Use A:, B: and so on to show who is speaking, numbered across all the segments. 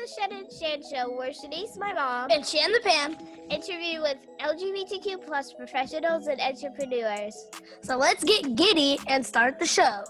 A: the Shen and Shan Show, where Shenice, my mom,
B: and Shan the Pan
A: interview with LGBTQ plus professionals and entrepreneurs.
B: So let's get giddy and start the show.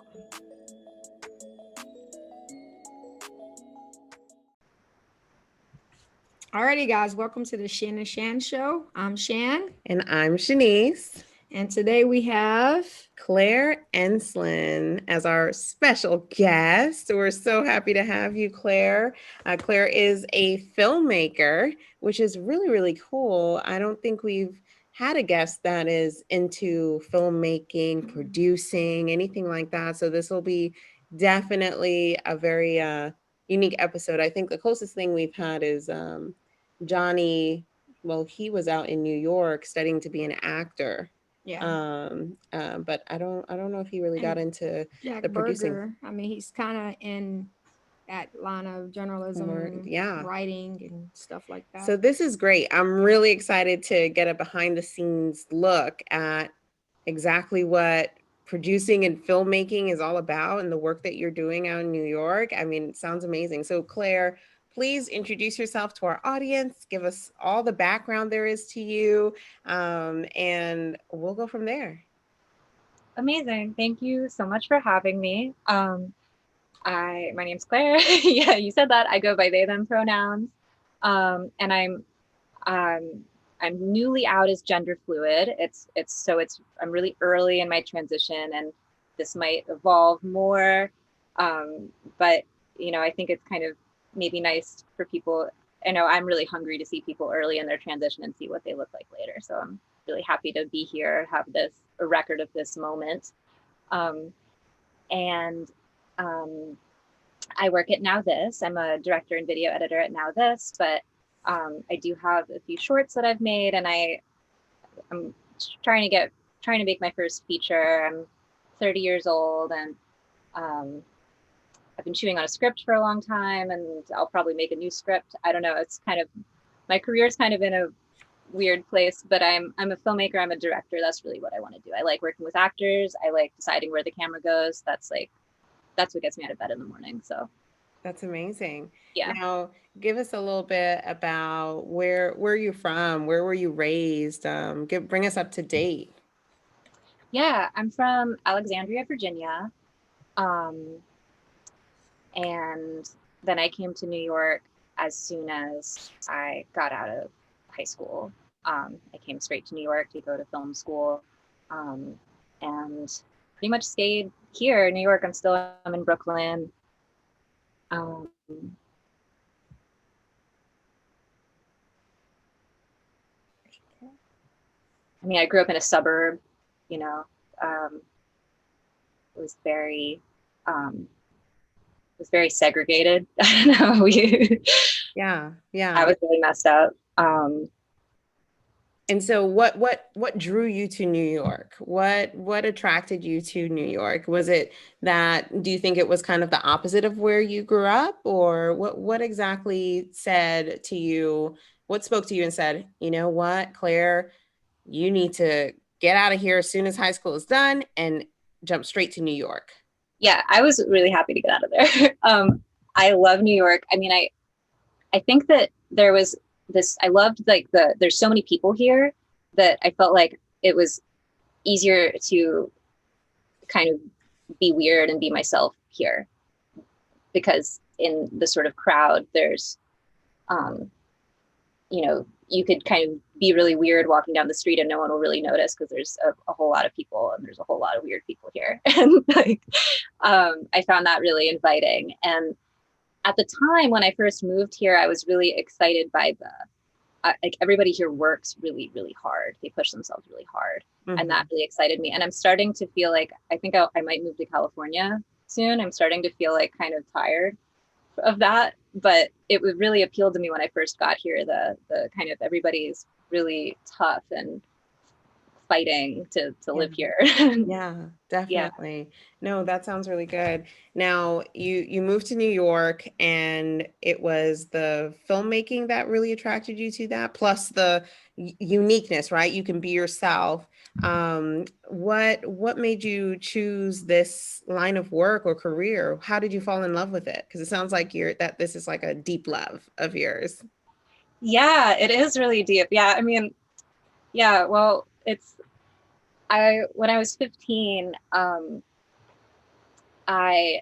C: Alrighty, guys, welcome to the Shen and Shan Show. I'm Shan.
D: And I'm Shenice.
C: And today we have
D: Claire.ensslin as our special guest. We're so happy to have you, Claire. Claire is a filmmaker, which is really, really cool. I don't think we've had a guest that is into filmmaking, producing, anything like that. So this will be definitely a very unique episode. I think the closest thing we've had is Johnny. Well, he was out in New York studying to be an actor.
C: Yeah.
D: But I don't know if he really got into
C: Jack
D: the producing.
C: Berger. I mean, he's kind of in that line of journalism, writing and stuff like that.
D: So this is great. I'm really excited to get a behind the scenes look at exactly what producing and filmmaking is all about and the work that you're doing out in New York. I mean, it sounds amazing. So Claire, please introduce yourself to our audience, give us all the background there is to you, and we'll go from there.
E: Amazing. Thank you so much for having me. My name's Claire. Yeah, you said that. I go by they, them pronouns. And I'm newly out as gender fluid. I'm really early in my transition and this might evolve more. But I think it's kind of maybe nice for people. I know I'm really hungry to see people early in their transition and see what they look like later. So I'm really happy to be here, have a record of this moment. I work at Now This. I'm a director and video editor at Now This, but I do have a few shorts that I've made, and I'm trying to make my first feature. I'm 30 years old, and I've been chewing on a script for a long time, and I'll probably make a new script. I don't know. It's kind of, my career's kind of in a weird place, but I'm a filmmaker. I'm a director. That's really what I want to do. I like working with actors. I like deciding where the camera goes. That's what gets me out of bed in the morning. So
D: that's amazing.
E: Yeah.
D: Now, give us a little bit about where you're from. Where were you raised? Bring us up to date.
E: Yeah, I'm from Alexandria, Virginia. And then I came to New York as soon as I got out of high school. I came straight to New York to go to film school, and pretty much stayed here in New York. I'm in Brooklyn. I mean, I grew up in a suburb, it was very segregated. I don't know.
D: Yeah.
E: I was really messed up.
D: And so what drew you to New York? What attracted you to New York? Was it do you think it was kind of the opposite of where you grew up, or what exactly said to you, what spoke to you and said, you know what, Claire, you need to get out of here as soon as high school is done and jump straight to New York?
E: Yeah, I was really happy to get out of there. I love New York. I mean, I think that there was this, I loved there's so many people here that I felt like it was easier to kind of be weird and be myself here, because in the sort of crowd, there's, you could kind of be really weird walking down the street and no one will really notice because there's a whole lot of people and there's a whole lot of weird people here. And I found that really inviting. And at the time when I first moved here, I was really excited by everybody here works really, really hard. They push themselves really hard. Mm-hmm. And that really excited me. And I'm starting to feel like, I think I might move to California soon. I'm starting to feel like kind of tired of that, but it would really appealed to me when I first got here, the kind of everybody's really tough and fighting to live here.
D: Yeah, definitely. Yeah. No, that sounds really good. Now you moved to New York, and it was the filmmaking that really attracted you to that, plus the uniqueness, right? You can be yourself. What made you choose this line of work or career? How did you fall in love with it? Because it sounds like this is like a deep love of yours.
E: Yeah, it is really deep. Yeah, I mean, yeah, well, when I was 15, I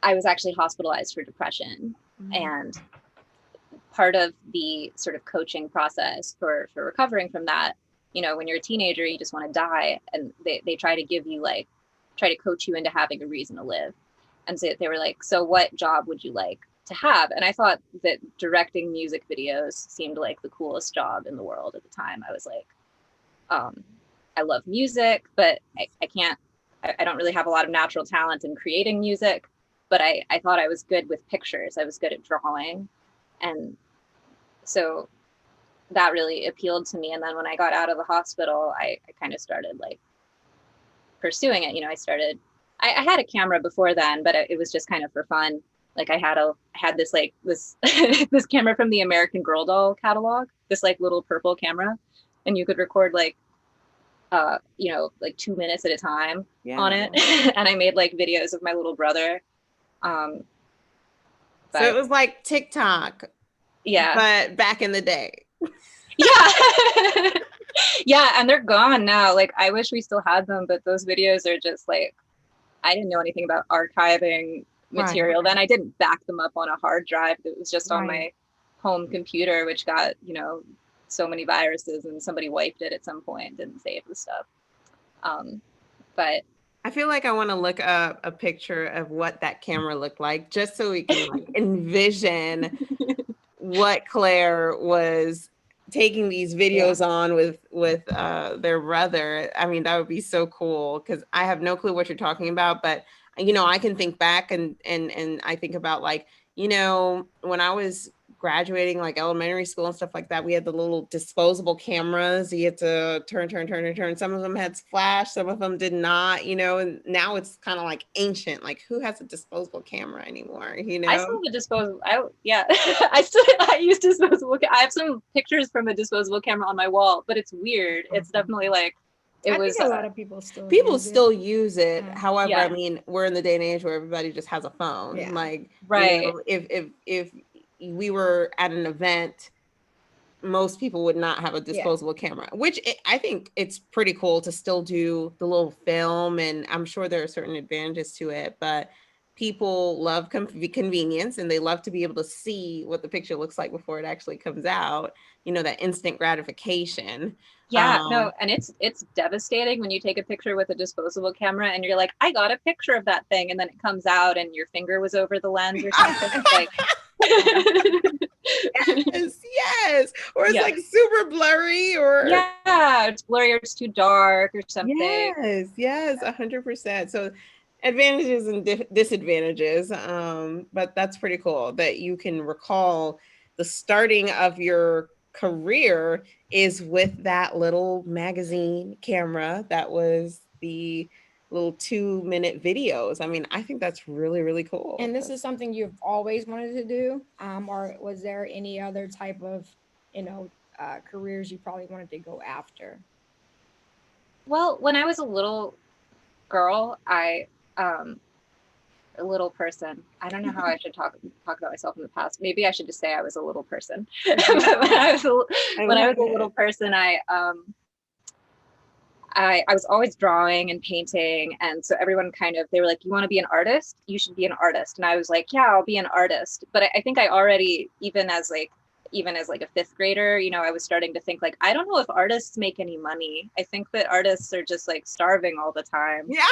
E: was actually hospitalized for depression. And part of the sort of coaching process for recovering from that, you know, when you're a teenager, you just want to die. And they try to give you try to coach you into having a reason to live. And so they were like, so what job would you like to have? And I thought that directing music videos seemed like the coolest job in the world at the time. I was like, I love music, but I don't really have a lot of natural talent in creating music, but I thought I was good with pictures. I was good at drawing. And so that really appealed to me. And then when I got out of the hospital, I kind of started like pursuing it. You know, I had a camera before then, but it was just kind of for fun. Like I had this this camera from the American Girl doll catalog, this like little purple camera, and you could record like 2 minutes at a time on it. And I made like videos of my little brother.
D: So it was like TikTok.
E: Yeah.
D: But back in the day.
E: Yeah. Yeah, and they're gone now. Like I wish we still had them, but those videos are just like, I didn't know anything about archiving material. Then I didn't back them up on a hard drive. It was just on my home computer, which got, you know, so many viruses, and somebody wiped it at some point, didn't save the stuff. But
D: I feel like I want to look up a picture of what that camera looked like, just so we can like envision what Claire was taking these videos on with their brother. I mean, that would be so cool, because I have no clue what you're talking about, but you know, I can think back and I think about like, you know, when I was graduating like elementary school and stuff like that, we had the little disposable cameras. You had to turn. Some of them had flash, some of them did not, you know, and now it's kind of like ancient. Like who has a disposable camera anymore, you know?
E: I still have a disposable, I use disposable. I have some pictures from a disposable camera on my wall, but it's weird. It's definitely like,
C: I think a lot of people still
D: use it. However, I mean, we're in the day and age where everybody just has a phone. Like, you know, if we were at an event, most people would not have a disposable camera, which I think it's pretty cool to still do the little film, and I'm sure there are certain advantages to it, but people love convenience, and they love to be able to see what the picture looks like before it actually comes out, you know, that instant gratification.
E: No, and it's devastating when you take a picture with a disposable camera and you're like, I got a picture of that thing, and then it comes out and your finger was over the lens or something. Like
D: yes, or it's like super blurry, or
E: it's blurry, or it's too dark or something.
D: Yes, 100%. So advantages and disadvantages, but that's pretty cool that you can recall the starting of your career is with that little magazine camera that was the little 2-minute videos. I mean, I think that's really, really cool.
C: And this is something you've always wanted to do, or was there any other type of, you know, careers you probably wanted to go after?
E: Well, when I was a little girl, a little person. I don't know how I should talk about myself in the past. Maybe I should just say I was a little person. But when I was a little person, I was always drawing and painting, and so everyone they were like, you want to be an artist? You should be an artist. And I was like, yeah, I'll be an artist. But I think I already, even as like a fifth grader, you know, I was starting to think like, I don't know if artists make any money. I think that artists are just like starving all the time.
D: Yeah.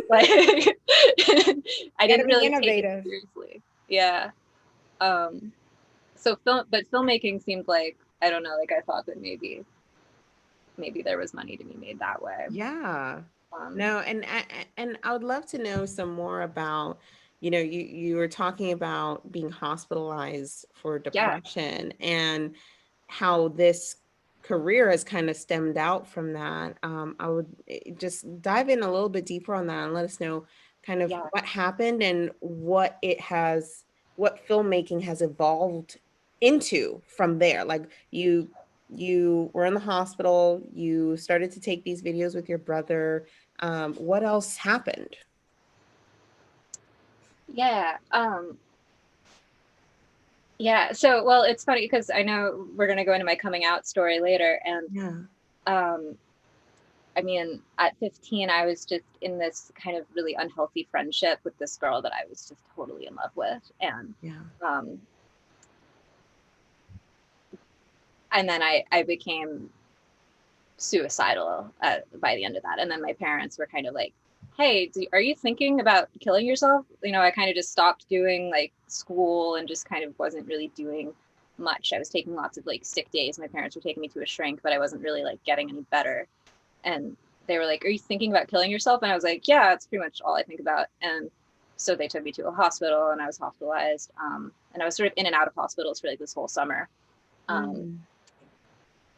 E: Like I didn't really take it seriously. Yeah. So filmmaking seemed like, I don't know, like I thought that maybe there was money to be made that way.
D: Yeah. No, and I would love to know some more about, you know, you were talking about being hospitalized for depression and how this career has kind of stemmed out from that. I would just dive in a little bit deeper on that and let us know kind of what happened and what filmmaking has evolved into from there. Like you you were in the hospital, you started to take these videos with your brother. What else happened?
E: Yeah. Yeah. So, well, it's funny because I know we're going to go into my coming out story later. And
D: Yeah.
E: I mean, at 15, I was just in this kind of really unhealthy friendship with this girl that I was just totally in love with.
D: Yeah.
E: And then I became suicidal by the end of that. And then my parents were kind of like, hey, are you thinking about killing yourself? You know, I kind of just stopped doing like school and just kind of wasn't really doing much. I was taking lots of like sick days. My parents were taking me to a shrink, but I wasn't really like getting any better. And they were like, are you thinking about killing yourself? And I was like, yeah, that's pretty much all I think about. And so they took me to a hospital and I was hospitalized. And I was sort of in and out of hospitals for like this whole summer.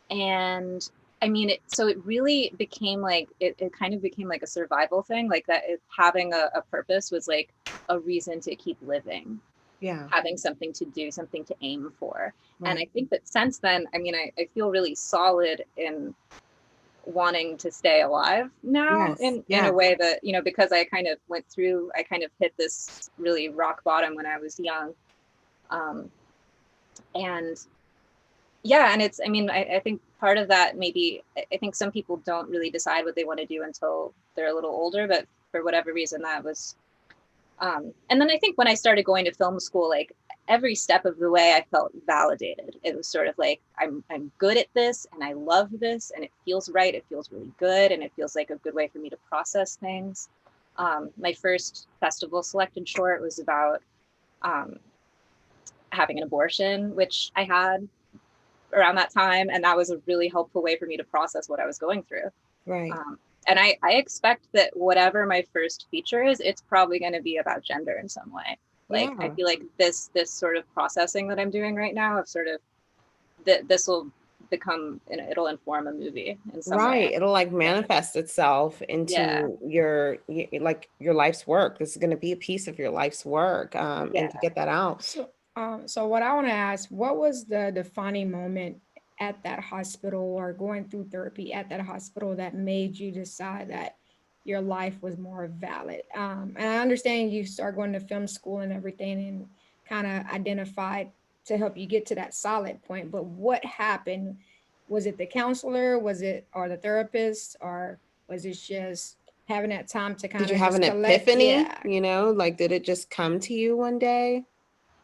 E: And I mean, so it really became like, it kind of became like a survival thing, like that having a purpose was like a reason to keep living.
D: Yeah.
E: Having something to do, something to aim for.
D: Right.
E: And I think that since then, I mean, I feel really solid in wanting to stay alive now.
D: Yes.
E: In a way that, you know, because I kind of hit this really rock bottom when I was young. And yeah, and it's, I mean, I think part of that maybe, I think some people don't really decide what they want to do until they're a little older, but for whatever reason that was, and then I think when I started going to film school, like every step of the way I felt validated. It was sort of like, I'm good at this and I love this and it feels right. It feels really good. And it feels like a good way for me to process things. My first festival selected short was about having an abortion, which I had around that time. And that was a really helpful way for me to process what I was going through.
D: Right.
E: And I expect that whatever my first feature is, it's probably going to be about gender in some way. Like,
D: Yeah.
E: I feel like this sort of processing that I'm doing right now of sort of this will become, it'll inform a movie in some
D: Right.
E: way.
D: It'll like manifest itself into your life's work. This is going to be a piece of your life's work. And to get that out.
C: So what I want to ask, what was the defining moment at that hospital or going through therapy at that hospital that made you decide that your life was more valid? And I understand you start going to film school and everything and kind of identified to help you get to that solid point, but what happened? Was it the counselor? Was it, or the therapist, or was it just having that time to kind
D: Did
C: of
D: you have
C: just
D: an
C: collect?
D: epiphany?
C: Yeah.
D: You know, like, did it just come to you one day?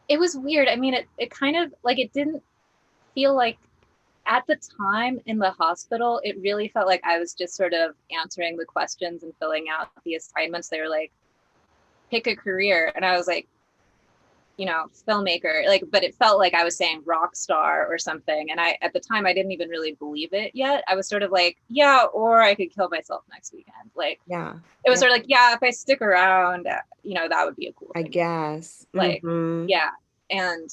E: It was weird. I mean, it kind of like, it didn't feel like at the time in the hospital, it really felt like I was just sort of answering the questions and filling out the assignments. They were like, pick a career. And I was like, you know, filmmaker, like, but it felt like I was saying rock star or something. And at the time, I didn't even really believe it yet. I was sort of like, yeah, or I could kill myself next weekend. Like,
D: Yeah.
E: it was sort of like, yeah, if I stick around, you know, that would be a cool thing.
D: I guess.
E: Like, yeah. And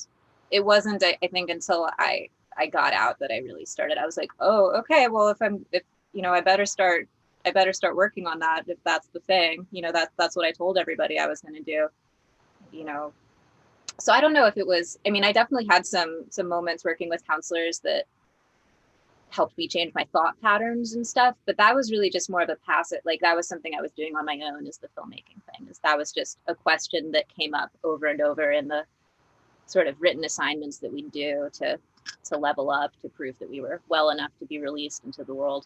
E: it wasn't, I think, until I got out that I really started. I was like, oh, okay, well, if you know, I better start working on that if that's the thing. You know, that's what I told everybody I was going to do. You know, so I don't know if it was, I mean, I definitely had some moments working with counselors that helped me change my thought patterns and stuff, but that was really just more of a passive, like that was something I was doing on my own, is the filmmaking thing. Is that was just a question that came up over and over in the sort of written assignments that we do to level up, to prove that we were well enough to be released into the world.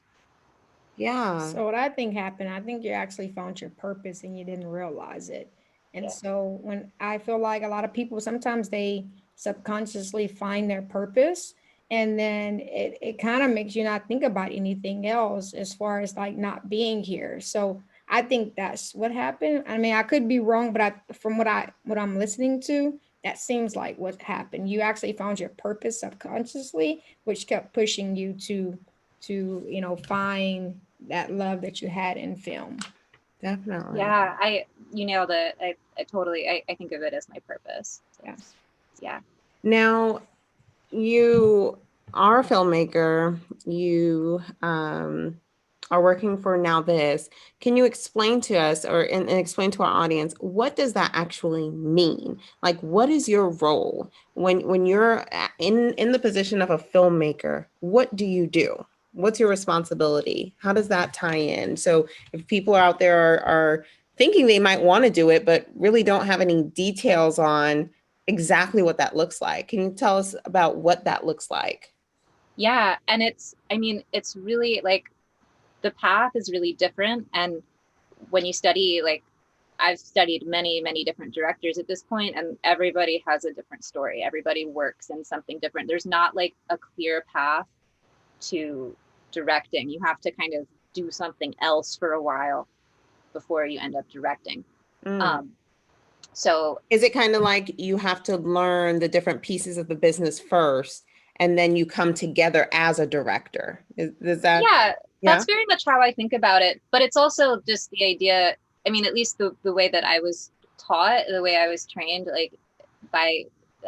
D: Yeah.
C: So what I think happened, I think you actually found your purpose and you didn't realize it. And so when I feel like a lot of people, sometimes they subconsciously find their purpose, and then it kind of makes you not think about anything else as far as like not being here. So I think that's what happened. I mean, I could be wrong, but from what I'm listening to, that seems like what happened. You actually found your purpose subconsciously, which kept pushing you to you know, find that love that you had in film.
D: Definitely.
E: Yeah, you nailed it. I totally, I think of it as my purpose.
C: Yeah.
E: Yeah.
D: Now, you are a filmmaker. You are working for Now This, can you explain to us and explain to our audience, what does that actually mean? Like, what is your role when you're in the position of a filmmaker? What do you do? What's your responsibility? How does that tie in? So if people out there are thinking they might want to do it, but really don't have any details on exactly what that looks like, can you tell us about what that looks like?
E: Yeah, and it's really like the path is really different. And when you study, like I've studied many, many different directors at this point, and everybody has a different story. Everybody works in something different. There's not like a clear path to directing. You have to kind of do something else for a while before you end up directing. So
D: is it kind of like you have to learn the different pieces of the business first, and then you come together as a director? Is that?
E: Yeah, that's very much how I think about it. But it's also just the idea, I mean, at least the way that I was taught, the way I was trained, like by,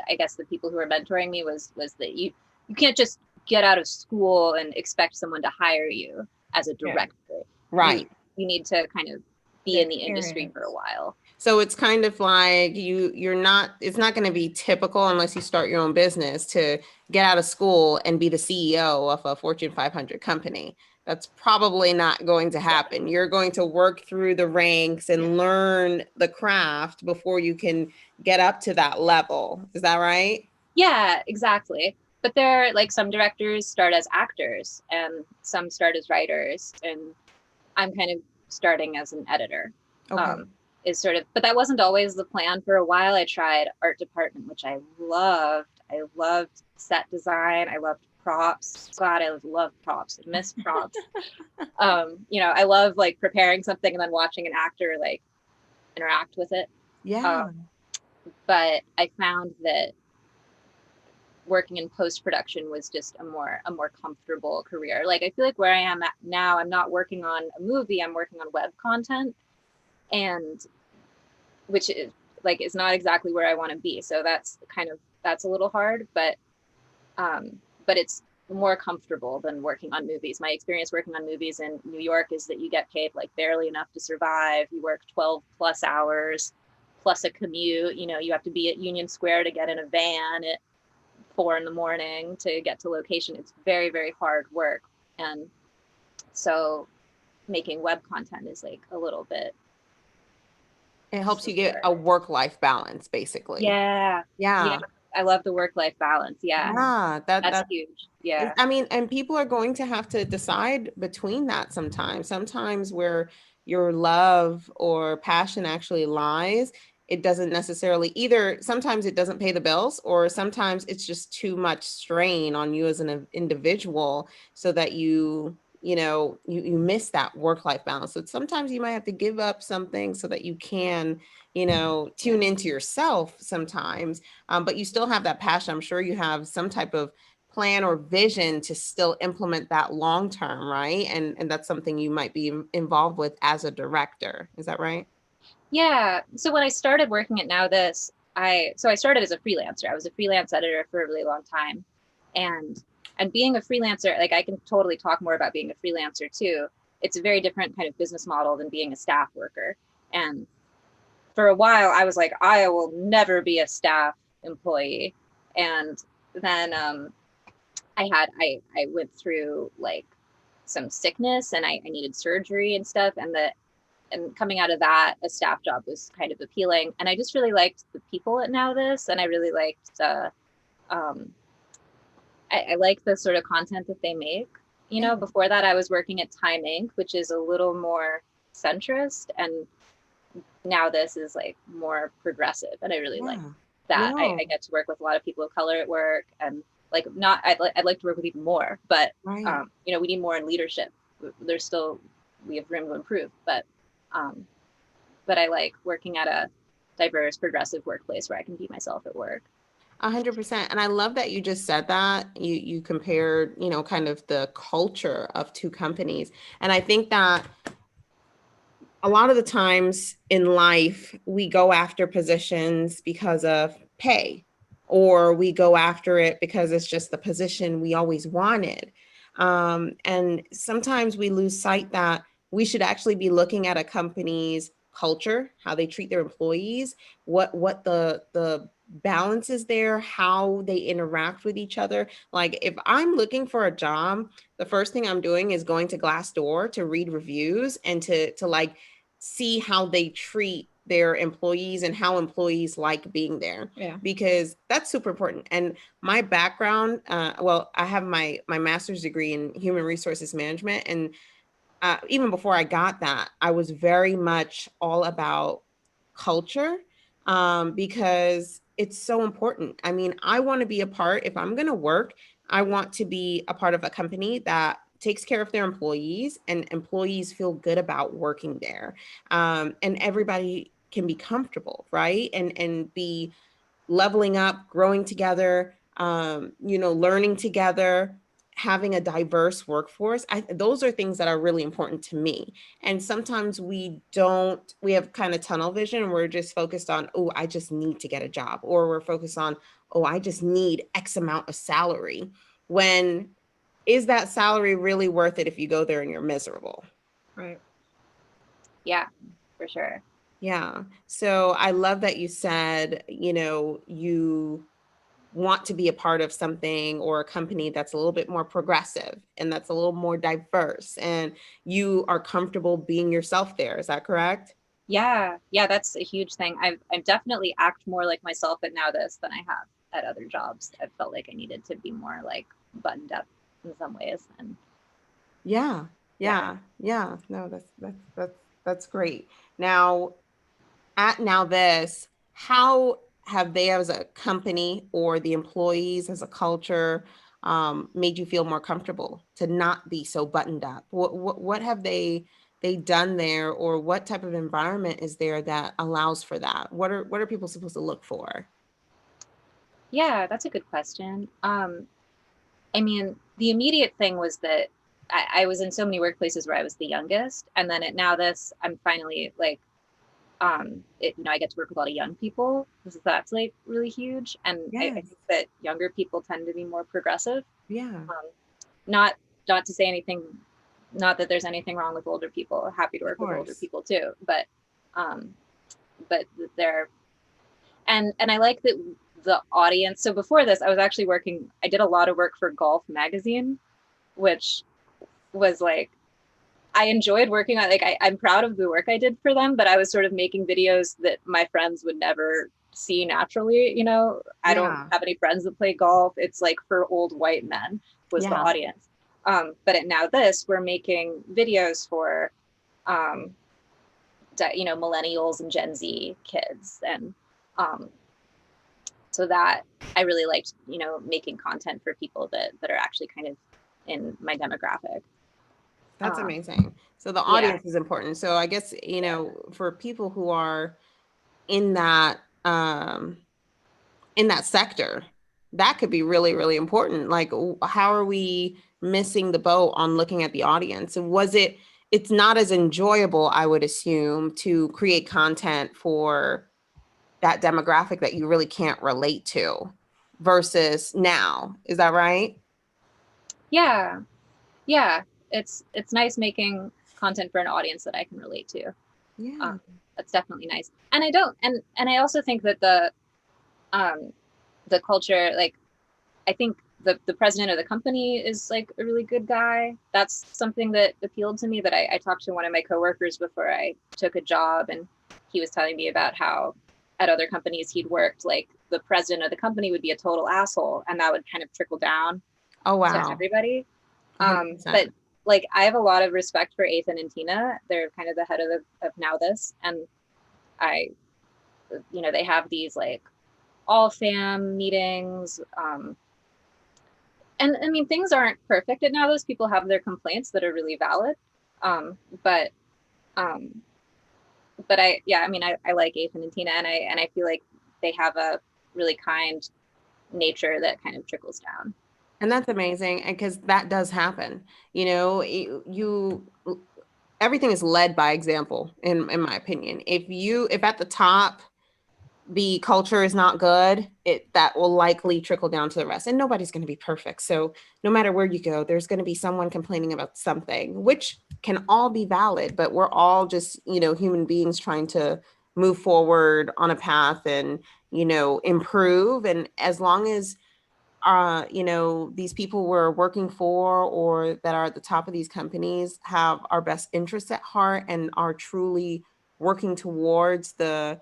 E: I guess, the people who were mentoring me was that you can't just get out of school and expect someone to hire you as a director.
D: Right.
E: You need to kind of be in the industry for a while.
D: So it's kind of like it's not going to be typical unless you start your own business to get out of school and be the CEO of a Fortune 500 company. That's probably not going to happen. You're going to work through the ranks and learn the craft before you can get up to that level. Is that right?
E: Yeah, exactly. But there, like, some directors start as actors and some start as writers, and I'm kind of starting as an editor.
D: Okay.
E: But that wasn't always the plan. For a while I tried art department, which I loved. I loved set design. I loved props. God, I love props. I miss props. I love like preparing something and then watching an actor like interact with it.
D: Yeah.
E: But I found that working in post-production was just a more comfortable career. Like I feel like where I am at now, I'm not working on a movie, I'm working on web content, and which is not exactly where I want to be. So that's a little hard, but it's more comfortable than working on movies. My experience working on movies in New York is that you get paid like barely enough to survive. You work 12 plus hours plus a commute. You have to be at Union Square to get in a van at 4 a.m. to get to location. It's very, very hard work. And so making web content is like a little bit.
D: It helps you get a work-life balance, basically.
E: Yeah. I love the work-life balance.
D: Yeah,
E: that's huge. Yeah.
D: I mean, and people are going to have to decide between that sometimes where your love or passion actually lies. It doesn't necessarily either. Sometimes it doesn't pay the bills, or sometimes it's just too much strain on you as an individual, so that you miss that work-life balance. So sometimes you might have to give up something so that you can, tune into yourself sometimes. But you still have that passion. I'm sure you have some type of plan or vision to still implement that long term, right? And that's something you might be involved with as a director. Is that right?
E: Yeah. So when I started working at Now This, I started as a freelancer. I was a freelance editor for a really long time. And being a freelancer, like I can totally talk more about being a freelancer too. It's a very different kind of business model than being a staff worker. And for a while I was like, I will never be a staff employee. And then I went through like some sickness, and I needed surgery and stuff. And coming out of that, a staff job was kind of appealing. And I just really liked the people at Now This, and I really liked I like the sort of content that they make. Before that I was working at Time Inc., which is a little more centrist, and Now This is like more progressive, and I really like that.
D: Yeah.
E: I get to work with a lot of people of color at work, and like I'd like to work with even more, but
D: Right.
E: we need more in leadership. We have room to improve, but I like working at a diverse, progressive workplace where I can be myself at work.
D: 100%. And I love that you just said that. You compared, kind of the culture of two companies. And I think that a lot of the times in life, we go after positions because of pay, or we go after it because it's just the position we always wanted. And sometimes we lose sight that we should actually be looking at a company's culture, how they treat their employees, what the balance is there, how they interact with each other. Like if I'm looking for a job, the first thing I'm doing is going to Glassdoor to read reviews and to like see how they treat their employees and how employees like being there.
C: Yeah.
D: Because that's super important. And my background, well, I have my master's degree in human resources management, and even before I got that, I was very much all about culture, because it's so important. I mean, I want to be a part, if I'm going to work, I want to be a part of a company that takes care of their employees and employees feel good about working there. And everybody can be comfortable, right? And be leveling up, growing together, learning together, having a diverse workforce. Those are things that are really important to me. And sometimes we have kind of tunnel vision. We're just focused on, oh, I just need to get a job, or we're focused on, oh, I just need X amount of salary. When is that salary really worth it if you go there and you're miserable?
C: Right.
E: Yeah, for sure.
D: Yeah. So I love that you said, you want to be a part of something or a company that's a little bit more progressive and that's a little more diverse, and you are comfortable being yourself there. Is that correct?
E: Yeah, that's a huge thing. I definitely act more like myself at Now This than I have at other jobs. I felt like I needed to be more like buttoned up in some ways. And
D: Yeah. No, that's great. Now, at Now This, how have they as a company or the employees as a culture made you feel more comfortable to not be so buttoned up? What have they done there, or what type of environment is there that allows for that? What are people supposed to look for?
E: yeah, that's a good question. I mean, the immediate thing was that I was in so many workplaces where I was the youngest, and then at Now This, I'm finally like, I get to work with a lot of young people. That's like really huge, and I
D: Yes.
E: think that younger people tend to be more progressive.
D: Yeah.
E: Not not to say anything, not that there's anything wrong with older people. Happy to
D: Of
E: work with older
D: course.
E: people too, um, but they're and I like that the audience. So before this, I was actually working. I did a lot of work for Golf Magazine, which was like I enjoyed working on. Like I'm proud of the work I did for them, but I was sort of making videos that my friends would never see naturally. I don't
D: Yeah.
E: have any friends that play golf. It's like for old white men was the
D: Yeah.
E: audience. But at Now This, we're making videos for um, millennials and Gen Z kids, and um, so that I really liked making content for people that are actually kind of in my demographic.
D: That's
E: Um,
D: amazing. So the
E: yeah,
D: audience is important. So I guess, for people who are in that um in that sector, that could be really, really important. Like, how are we missing the boat on looking at the audience? It's not as enjoyable, I would assume, to create content for that demographic that you really can't relate to versus now. Is that right?
E: yeah, yeah. It's nice making content for an audience that I can relate to.
D: Yeah.
E: Um, that's definitely nice. And I don't, and I also think that um, the culture, like I think the president of the company is like a really good guy. That's something that appealed to me. That I talked to one of my coworkers before I took a job, and he was telling me about how at other companies he'd worked, like the president of the company would be a total asshole, and that would kind of trickle down
D: Oh,
E: to
D: wow.
E: everybody. But
D: 100%.
E: like I have a lot of respect for Ethan and Tina. They're kind of the head of Now This, and I, they have these like all fam meetings. And I mean, things aren't perfect at Now This. People have their complaints that are really valid. Um, but um, but I mean, I like Ethan and Tina, and I feel like they have a really kind nature that kind of trickles down.
D: And that's amazing, because that does happen. Everything is led by example, in my opinion. If at the top the culture is not good, that will likely trickle down to the rest. And nobody's going to be perfect. So no matter where you go, there's going to be someone complaining about something, which can all be valid, but we're all just, human beings trying to move forward on a path and, improve. And as long as these people we're working for or that are at the top of these companies have our best interests at heart and are truly working towards the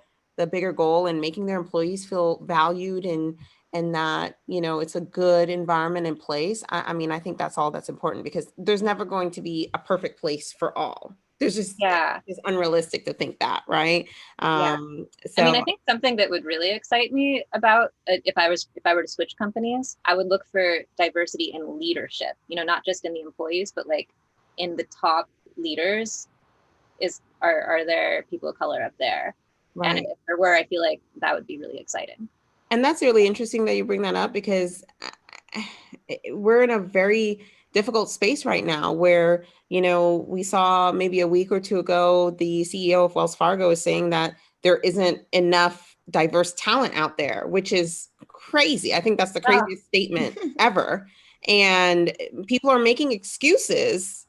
D: bigger goal and making their employees feel valued and that, it's a good environment in place. I mean, I think that's all that's important because there's never going to be a perfect place for all. There's just,
E: Yeah.
D: it's unrealistic to think that, right?
E: Yeah.
D: So
E: I mean, I think something that would really excite me about if I were to switch companies, I would look for diversity in leadership, not just in the employees, but like in the top leaders are there people of color up there?
D: right.
E: And if there were, I feel like that would be really exciting.
D: And that's really interesting that you bring that up because we're in a very difficult space right now where, we saw maybe a week or two ago, the CEO of Wells Fargo is saying that there isn't enough diverse talent out there, which is crazy. I think that's the craziest statement ever. And people are making excuses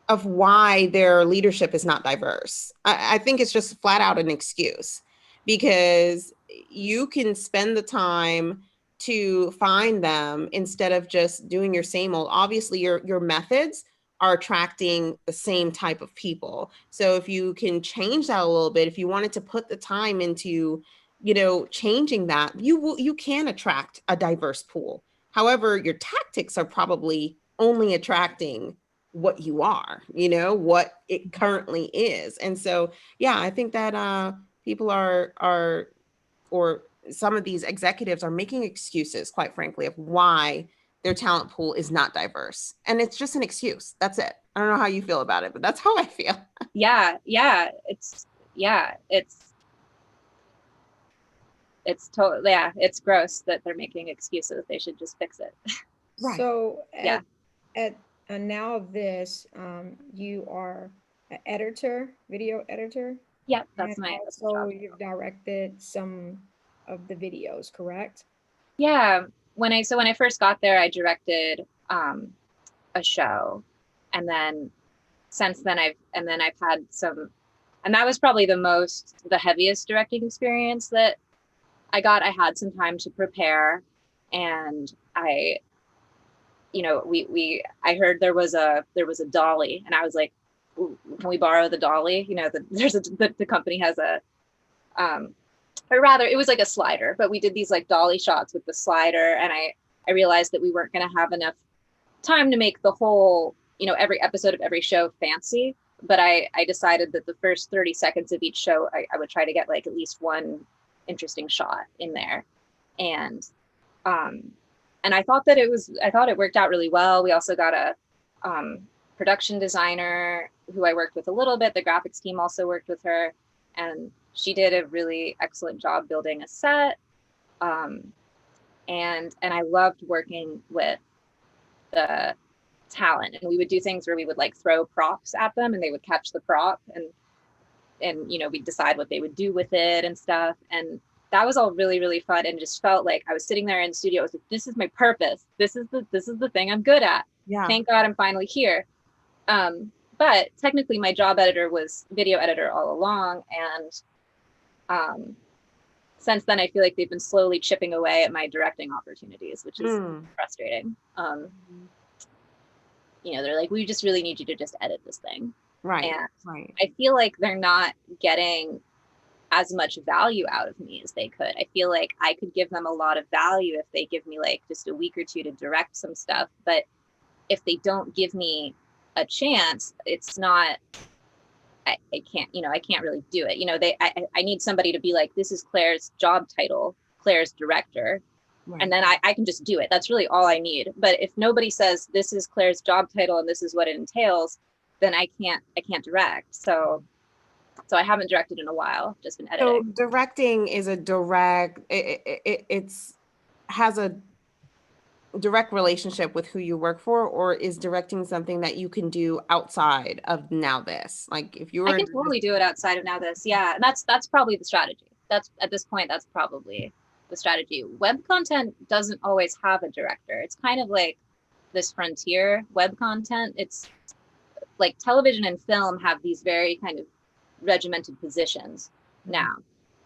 D: of why their leadership is not diverse. I think it's just flat out an excuse because you can spend the time to find them instead of just doing your same old. Obviously, your methods are attracting the same type of people. So if you can change that a little bit, if you wanted to put the time into, changing that, you can attract a diverse pool. However, your tactics are probably only attracting what you are, what it currently is. And so, yeah, I think that people are or some of these executives are making excuses, quite frankly, of why their talent pool is not diverse. And it's just an excuse. That's it. I don't know how you feel about it, but that's how I feel.
E: Yeah. It's totally, it's gross that they're making excuses. They should just fix it.
D: Right.
C: So
E: Yeah.
C: at now this, you are an editor, video editor.
E: Yeah, that's
C: And
E: my
C: also
E: job.
C: you've directed some of the videos, correct?
E: Yeah. When I first got there, I directed a show, and then since then I've had some, and that was probably the heaviest directing experience that I got. I had some time to prepare, and I heard there was a dolly, and I was like, can we borrow the dolly? The company has a or rather it was like a slider, but we did these like dolly shots with the slider, and I realized that we weren't going to have enough time to make the whole, every episode of every show fancy. But I decided that the first 30 seconds of each show, I would try to get like at least one interesting shot in there. And I thought it worked out really well. We also got a production designer who I worked with a little bit. The graphics team also worked with her, and she did a really excellent job building a set. And I loved working with the talent, and we would do things where we would like throw props at them and they would catch the prop, and we'd decide what they would do with it and stuff. And that was all really, really fun, and just felt like I was sitting there in the studio. I was like, this is my purpose. This is the thing I'm good at.
D: Yeah.
E: Thank God I'm finally here. But technically my job editor was video editor all along. And since then, I feel like they've been slowly chipping away at my directing opportunities, which is frustrating. They're like, we just really need you to just edit this thing.
D: Right.
E: And
D: right.
E: I feel like they're not getting as much value out of me as they could. I feel like I could give them a lot of value if they give me like just a week or two to direct some stuff. But if they don't give me a chance, it's not, I can't really do it. I need somebody to be like, this is Claire's job title, Claire's director. Right. And then I can just do it. That's really all I need. But if nobody says this is Claire's job title and this is what it entails, then I can't direct. So I haven't directed in a while, just been editing.
D: So directing is a direct, it's has a direct relationship with who you work for, or is directing something that you can do outside of Now This? Like if you were,
E: I can totally do it outside of Now This. Yeah. And that's probably the strategy. that's at this point, that's probably the strategy. Web content doesn't always have a director. It's kind of like this frontier web content. It's like television and film have these very kind of regimented positions now.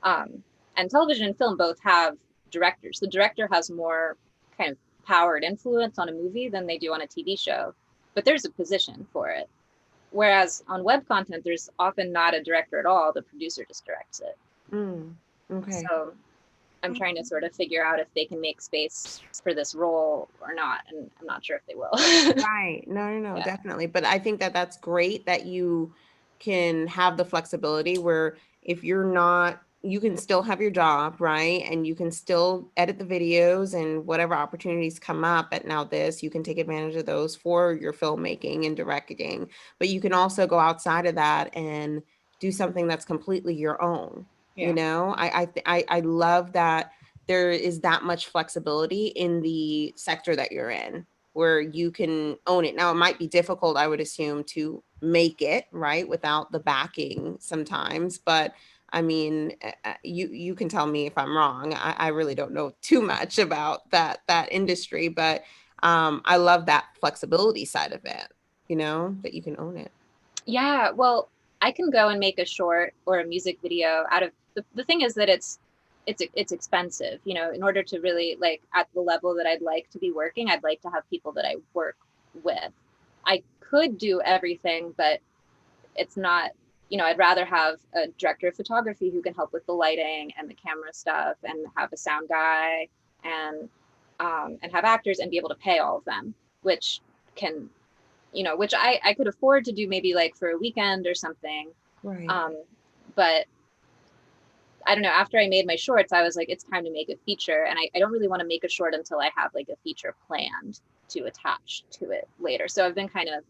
E: And television and film both have directors. The director has more kind of power and influence on a movie than they do on a TV show, but there's a position for it. Whereas on web content, there's often not a director at all. The producer just directs it.
D: Okay.
E: So I'm trying to sort of figure out if they can make space for this role or not. And I'm not sure if they will.
D: Right. No,
E: Yeah.
D: definitely. But I think that that's great that you can have the flexibility where if you're not, you can still have your job, right? And you can still edit the videos and whatever opportunities come up at Now This, you can take advantage of those for your filmmaking and directing. But you can also go outside of that and do something that's completely your own. You
C: Yeah.
D: know, I love that there is that much flexibility in the sector that you're in, where you can own it. Now, it might be difficult, I would assume, to make it, right, without the backing sometimes. But I mean, you can tell me if I'm wrong. I really don't know too much about that industry, but I love that flexibility side of it, you know, that you can own it.
E: Yeah, well, I can go and make a short or a music video out of the thing is that it's expensive, you know, in order to really like at the level that I'd like to be working, I'd like to have people that I work with. I could do everything, but it's not, you know, I'd rather have a director of photography who can help with the lighting and the camera stuff and have a sound guy and have actors and be able to pay all of them, which can, you know, which I could afford to do maybe like for a weekend or something.
D: Right.
E: But I don't know, after I made my shorts, I was like, it's time to make a feature. And I don't really want to make a short until I have like a feature planned to attach to it later. So I've been kind of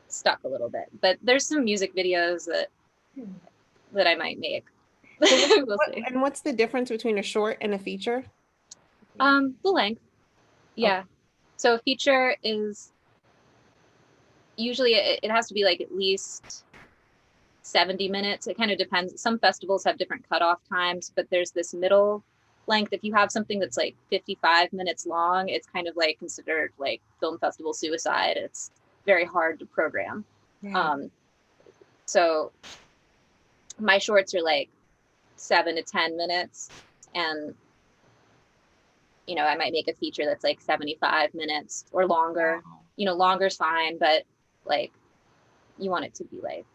E: stuck a little bit, but there's some music videos that I might make. We'll see.
D: And what's the difference between a short and a feature?
E: The length. Yeah. So a feature is usually it has to be like at least 70 minutes. It kind of depends. Some festivals have different cutoff times, but there's this middle length. If you have something that's like 55 minutes long, it's kind of like considered like film festival suicide. It's very hard to program.
D: Right.
E: So my shorts are like 7 to 10 minutes, and you know, I might make a feature that's like 75 minutes or longer.
D: Wow.
E: You know, longer's fine, but like you want it to be like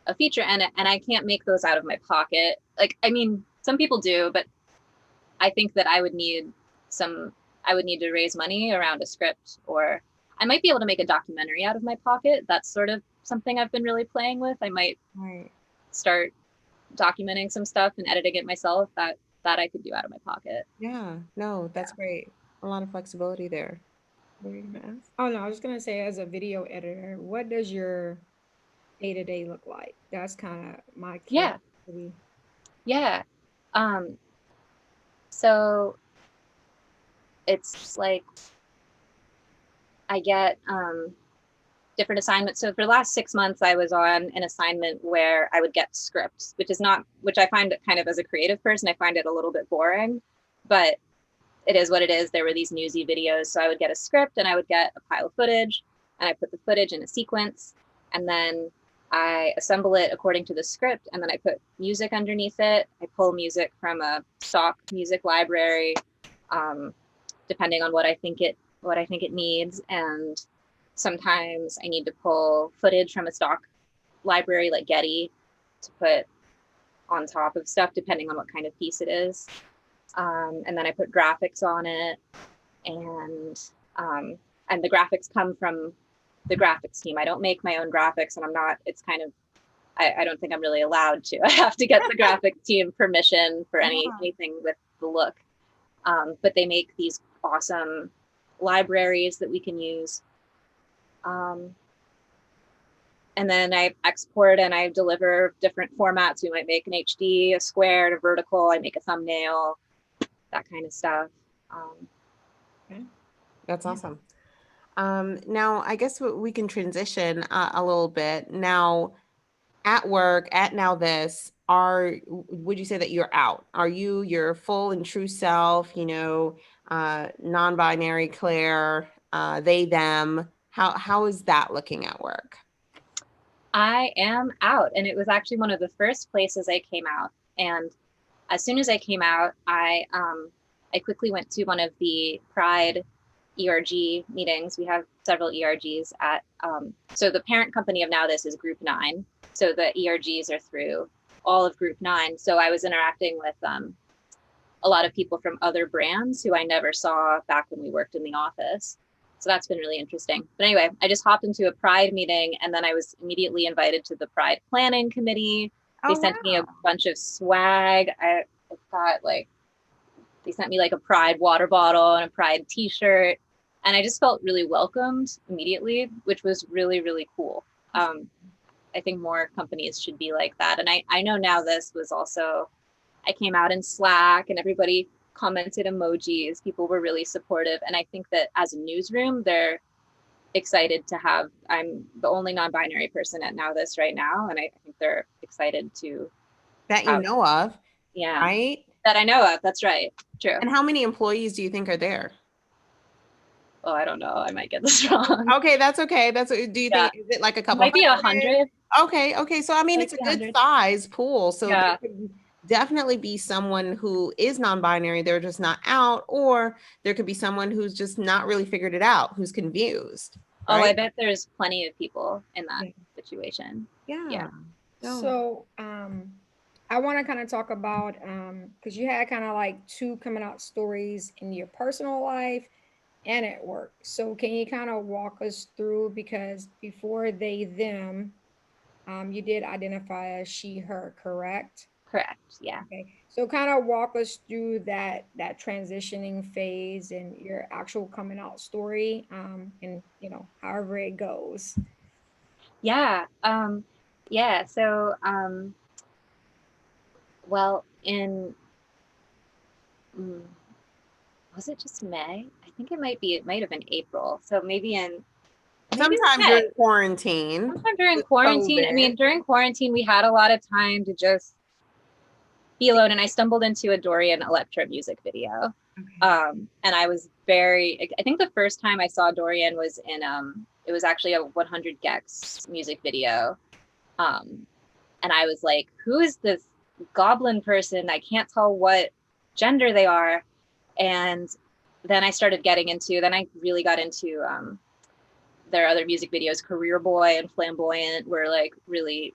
E: a feature, and I can't make those out of my pocket. Like, I mean, some people do, but I think that I would need to raise money around a script, or I might be able to make a documentary out of my pocket. That's sort of something I've been really playing with. I might start documenting some stuff and editing it myself. That I could do out of my pocket.
D: Yeah, no, that's great. A lot of flexibility there. What were you gonna ask?
C: Oh no, I was gonna say, as a video editor, what does your day-to-day look like? That's kind of my curiosity.
E: Yeah. So it's like I get different assignments. So for the last 6 months, I was on an assignment where I would get scripts, which I find kind of, as a creative person, I find it a little bit boring, but it is what it is. There were these newsy videos. So I would get a script and I would get a pile of footage, and I put the footage in a sequence, and then I assemble it according to the script, and then I put music underneath it. I pull music from a stock music library, depending on what I think it needs. And sometimes I need to pull footage from a stock library like Getty to put on top of stuff, depending on what kind of piece it is. And then I put graphics on it, and the graphics come from the graphics team. I don't make my own graphics, and it's kind of, I don't think I'm really allowed to. I have to get the graphics team permission for anything with the look. But they make these awesome libraries that we can use. And then I export and I deliver different formats. We might make an HD, a squared, a vertical. I make a thumbnail, that kind of stuff.
D: Okay. That's awesome. Now, I guess we can transition a little bit. Now, at work, at Now This, would you say that you're out? Are you your full and true self, non-binary Claire, they, them? How is that looking at work?
E: I am out, and it was actually one of the first places I came out. And as soon as I came out, I quickly went to one of the Pride ERG meetings. We have several ERGs at, so the parent company of Now This is Group 9. So the ERGs are through all of Group 9. So I was interacting with a lot of people from other brands who I never saw back when we worked in the office. So that's been really interesting. But anyway, I just hopped into a Pride meeting, and then I was immediately invited to the Pride Planning Committee. They sent me a bunch of swag. I got they sent me like a Pride water bottle and a Pride t-shirt. And I just felt really welcomed immediately, which was really, really cool. I think more companies should be like that. And I know Now This was also, I came out in Slack and everybody commented emojis. People were really supportive. And I think that as a newsroom, they're excited to have, I'm the only non-binary person at Now This right now. And I think they're excited to.
D: That you know of.
E: Yeah.
D: Right?
E: That I know of. That's right. True.
D: And how many employees do you think are there?
E: Oh, I don't know. I might get this wrong.
D: Okay, that's okay. Do you think, is it like a couple?
E: Might be 100.
D: Okay. So I mean, it's a good size pool. So there could definitely be someone who is non-binary, they're just not out, or there could be someone who's just not really figured it out, who's confused. Right?
E: Oh, I bet there's plenty of people in that situation.
D: Yeah.
C: So I want to kind of talk about, because you had kind of like two coming out stories in your personal life and at work. So can you kind of walk us through, because before they, them, you did identify as she, her, correct?
E: Correct. Yeah.
C: Okay. So kind of walk us through that transitioning phase and your actual coming out story, and however it goes.
E: Yeah. So, well, was it just May? I think it might have been April. So maybe
D: sometime during quarantine.
E: Sometime during quarantine. COVID. I mean, during quarantine, we had a lot of time to just be alone. And I stumbled into a Dorian Electra music video. Okay. And I was I think the first time I saw Dorian was in, it was actually a 100 Gex music video. And I was like, who is this goblin person? I can't tell what gender they are. And then I really got into their other music videos. Career Boy and Flamboyant were like really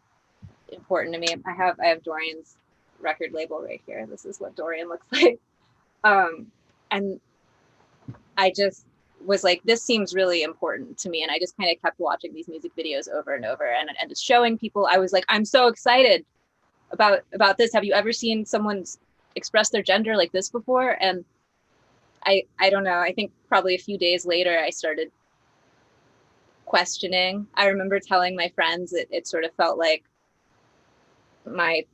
E: important to me. I have Dorian's record label right here. This is what Dorian looks like. And I just was like, this seems really important to me. And I just kind of kept watching these music videos over and over and just showing people. I was like, I'm so excited about this. Have you ever seen someone express their gender like this before? And I don't know. I think probably a few days later, I started questioning. I remember telling my friends it sort of felt like my,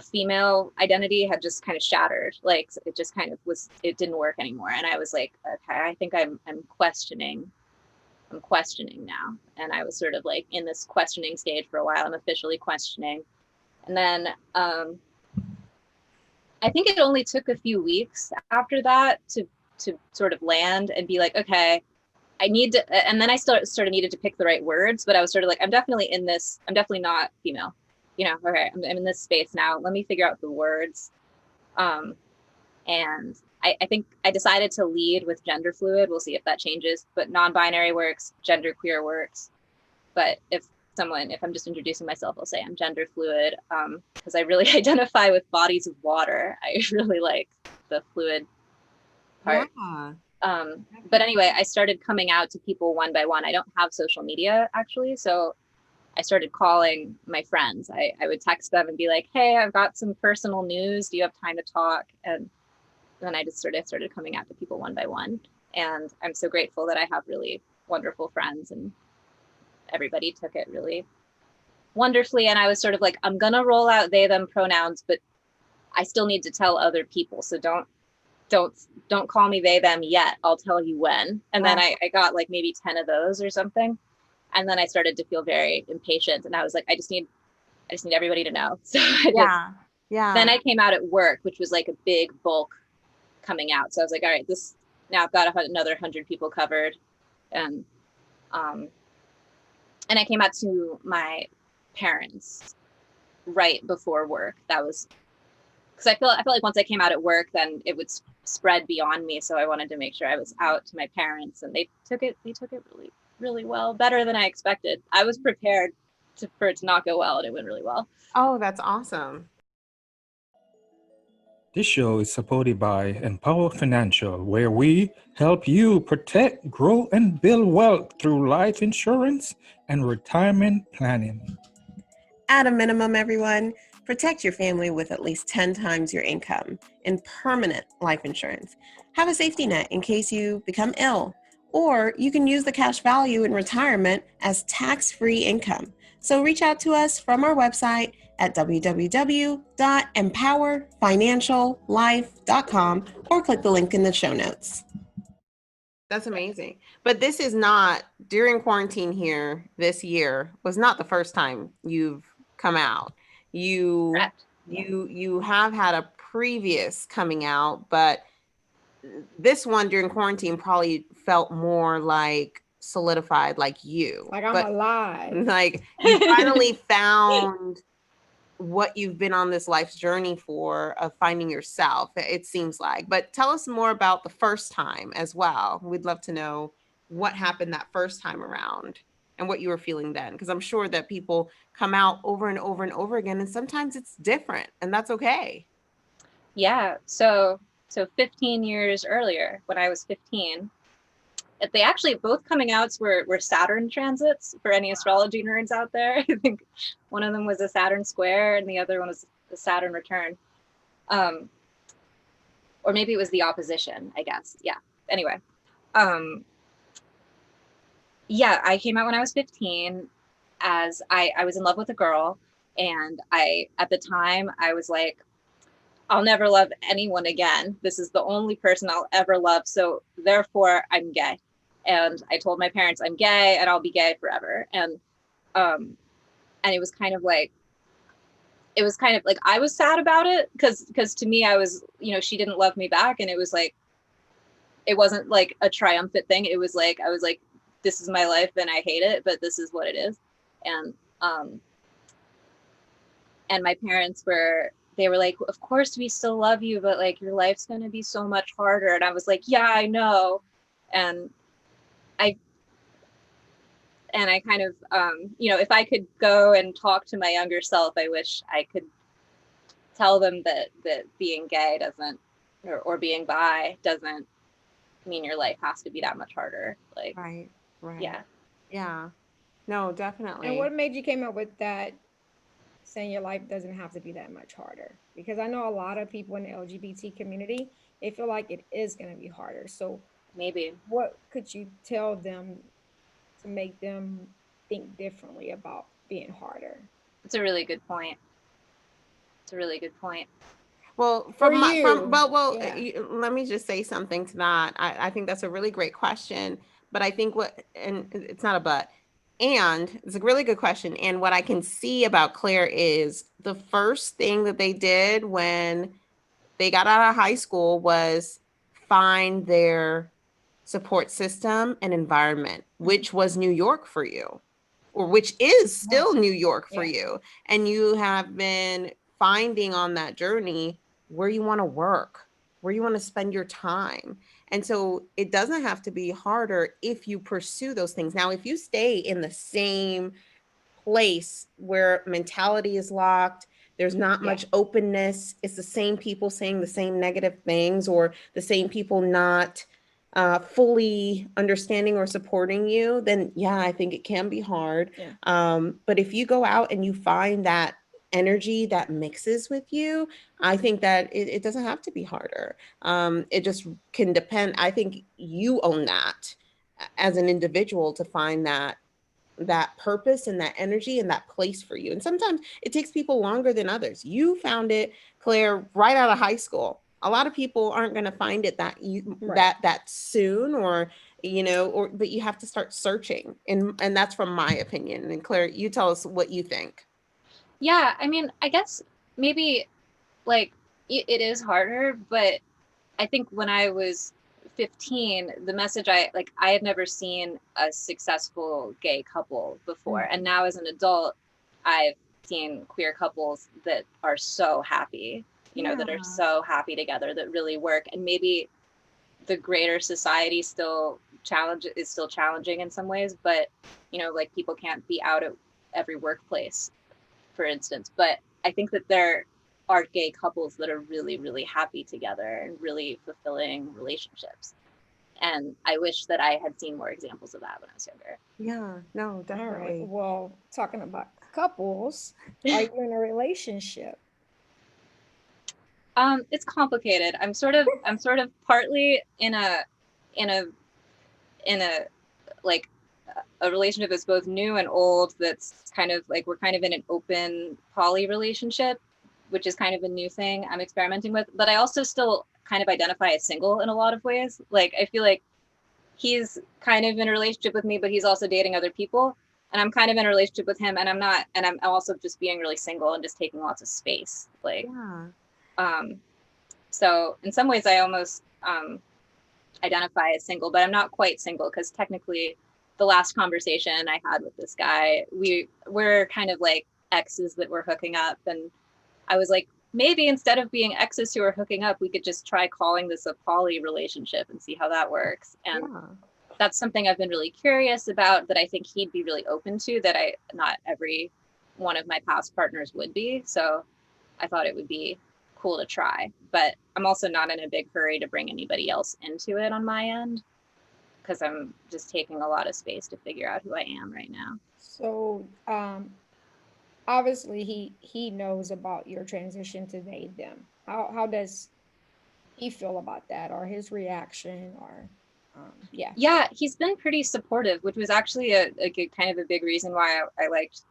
E: female identity had just kind of shattered. Like it just kind of it didn't work anymore. And I was like, okay, I think I'm questioning now. And I was sort of like in this questioning stage for a while. I'm officially questioning. And then, I think it only took a few weeks after that to sort of land and be like, okay, I need to, and then I sort of needed to pick the right words, but I was sort of like, I'm definitely not female, okay, I'm in this space now. Let me figure out the words. And I think I decided to lead with gender fluid. We'll see if that changes, but non-binary works, genderqueer works. But if I'm just introducing myself, I'll say I'm gender fluid, because I really identify with bodies of water. I really like the fluid part. Yeah. But anyway, I started coming out to people one by one. I don't have social media actually. So I started calling my friends. I would text them and be like, hey, I've got some personal news. Do you have time to talk? And then I just sort of started coming out to people one by one. And I'm so grateful that I have really wonderful friends, and everybody took it really wonderfully. And I was sort of like, I'm gonna roll out they, them pronouns, but I still need to tell other people. So don't call me they, them yet. I'll tell you when. And then I got like maybe 10 of those or something. And then I started to feel very impatient. And I was like, I just need I just need everybody to know. So
D: Yeah.
E: then I came out at work, which was like a big bulk coming out. So I was like, all right, now I've got another 100 people covered. And I came out to my parents right before work. That was because I felt like once I came out at work, then it would spread beyond me. So I wanted to make sure I was out to my parents, and they took it really, really well, better than I expected. I was prepared for it to not go well, and it went really well.
D: Oh, that's awesome.
F: This show is supported by Empower Financial, where we help you protect, grow, and build wealth through life insurance and retirement planning.
D: At a minimum, everyone, protect your family with at least 10 times your income in permanent life insurance. Have a safety net in case you become ill, or you can use the cash value in retirement as tax-free income. So reach out to us from our website at www.empowerfinanciallife.com or click the link in the show notes. That's amazing. But this is not, during quarantine here this year, was not the first time you've come out. You have had a previous coming out, but this one during quarantine probably felt more like solidified, like you.
C: Like I'm alive.
D: Like you finally found what you've been on this life's journey for, of finding yourself, it seems like. But tell us more about the first time as well. We'd love to know what happened that first time around and what you were feeling then, because I'm sure that people come out over and over and over again, and sometimes it's different, and that's okay.
E: Yeah. So 15 years earlier, when I was 15, they actually both coming outs were Saturn transits, for any astrology nerds out there. I think one of them was a Saturn square and the other one was a Saturn return. Or maybe it was the opposition, I guess. Yeah. Anyway. Yeah, I came out when I was 15 as I was in love with a girl. And at the time, I was like, I'll never love anyone again. This is the only person I'll ever love. So therefore, I'm gay. And I told my parents I'm gay and I'll be gay forever. And it was kind of like I was sad about it because to me, I was, she didn't love me back. And it was like, it wasn't like a triumphant thing. It was like, I was like, this is my life and I hate it, but this is what it is. And my parents they were like, of course we still love you, but like your life's going to be so much harder. And I was like, yeah, I know. And I kind of, if I could go and talk to my younger self, I wish I could tell them that being gay doesn't, or being bi doesn't mean your life has to be that much harder. Like,
D: right.
E: Yeah.
D: No, definitely.
C: And what made you came up with that, saying your life doesn't have to be that much harder? Because I know a lot of people in the LGBT community, they feel like it is going to be harder. So
E: maybe
C: what could you tell them to make them think differently about being harder?
E: It's a really good point.
D: Well, let me just say something to that. I think that's a really great question, but I think and it's not a but, and it's a really good question. And what I can see about Claire is the first thing that they did when they got out of high school was find their support system and environment, which was New York for you, or which is still New York for you. And you have been finding on that journey where you want to work, where you want to spend your time. And so it doesn't have to be harder if you pursue those things. Now, if you stay in the same place where mentality is locked, there's not much openness, it's the same people saying the same negative things, or the same people not fully understanding or supporting you, then I think it can be hard. But if you go out and you find that energy that mixes with you, I think that it doesn't have to be harder. It just can depend. I think you own that as an individual to find that purpose and that energy and that place for you. And sometimes it takes people longer than others. You found it, Claire, right out of high school. A lot of people aren't going to find it that soon, or but you have to start searching, and that's from my opinion. And Claire, you tell us what you think.
E: Yeah, I mean, I guess maybe like it is harder, but I think when I was 15, the message I had never seen a successful gay couple before. And now as an adult, I've seen queer couples that are so happy, that are so happy together, that really work. And maybe the greater society is still challenging in some ways, but like people can't be out at every workplace, for instance. But I think that there are gay couples that are really, really happy together and really fulfilling relationships. And I wish that I had seen more examples of that when I was younger.
D: Yeah, no,
C: All right.
D: definitely.
C: Well, talking about couples, are you in a relationship?
E: It's complicated. I'm sort of partly in a like a relationship that's both new and old. That's kind of like we're kind of in an open poly relationship, which is kind of a new thing I'm experimenting with. But I also still kind of identify as single in a lot of ways. Like I feel like he's kind of in a relationship with me, but he's also dating other people. And I'm kind of in a relationship with him, and I'm not, and I'm also just being really single and just taking lots of space. Like, so in some ways I almost identify as single, but I'm not quite single, because technically the last conversation I had with this guy, we're kind of like exes that were hooking up, and I was like, maybe instead of being exes who are hooking up, we could just try calling this a poly relationship and see how that works. And that's something I've been really curious about, that I think he'd be really open to, that not every one of my past partners would be. So I thought it would be cool to try, but I'm also not in a big hurry to bring anybody else into it on my end, because I'm just taking a lot of space to figure out who I am right now.
C: So, obviously he knows about your transition to date them. How does he feel about that, or his reaction, or
E: yeah, he's been pretty supportive, which was actually a good kind of a big reason why I liked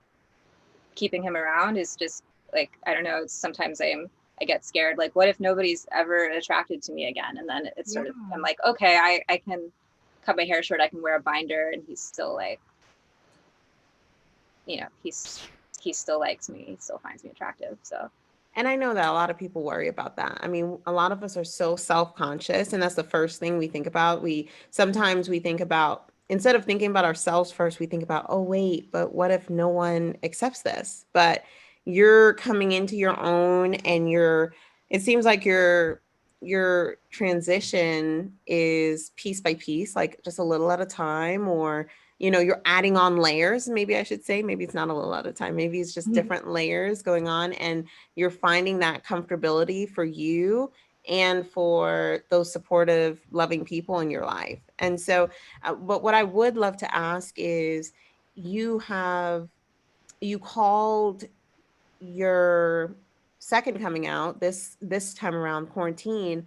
E: keeping him around. Is just like, I don't know, sometimes I get scared, like what if nobody's ever attracted to me again? And then it's sort of, I'm like, okay, I can cut my hair short, I can wear a binder, and he's still like, he still likes me, he still finds me attractive. So.
D: And I know that a lot of people worry about that. I mean, a lot of us are so self-conscious, and that's the first thing we think about. Sometimes we think about, instead of thinking about ourselves first, we think about, oh, wait, but what if no one accepts this? But you're coming into your own, and it seems like your transition is piece by piece, like just a little at a time, or you're adding on layers. Maybe I should say, maybe it's not a little at a time. Maybe it's just different layers going on, and you're finding that comfortability for you and for those supportive, loving people in your life. And so, but what I would love to ask is, you called your second coming out this time around quarantine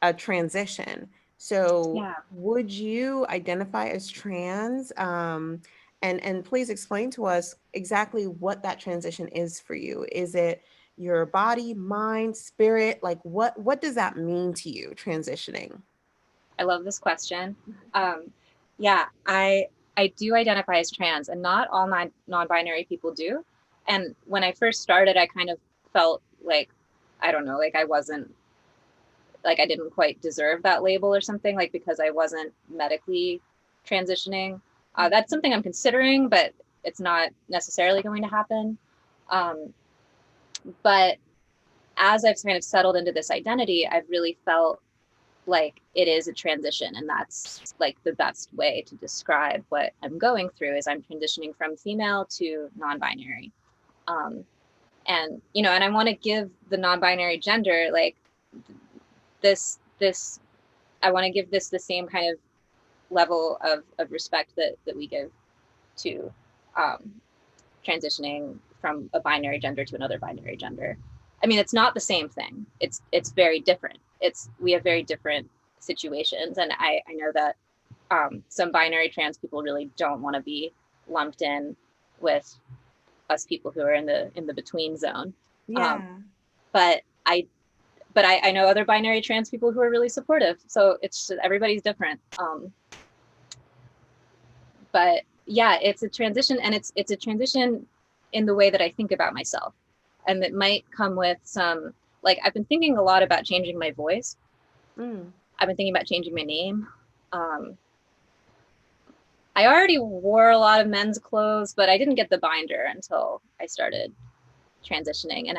D: a transition. So would you identify as trans? And please explain to us exactly what that transition is for you. Is it your body, mind, spirit? Like what does that mean to you, transitioning?
E: I love this question. Yeah, I do identify as trans, and not all non-binary people do. And when I first started, I kind of felt like, I don't know, like I wasn't, like I didn't quite deserve that label or something, like because I wasn't medically transitioning. That's something I'm considering, but it's not necessarily going to happen. But as I've kind of settled into this identity, I've really felt like it is a transition, and that's like the best way to describe what I'm going through. Is I'm transitioning from female to non-binary, and and I want to give the non-binary gender like this I want to give this the same kind of level of respect that we give to transitioning from a binary gender to another binary gender. I mean, it's not the same thing. It's very different. We have very different situations, and I know that some binary trans people really don't want to be lumped in with us people who are in the between zone. But I know other binary trans people who are really supportive. So it's just, everybody's different. But yeah, it's a transition, and it's a transition in the way that I think about myself. and it might come with some, like, I've been thinking a lot about changing my voice. I've been thinking about changing my name. I already wore a lot of men's clothes, but I didn't get the binder until I started transitioning. And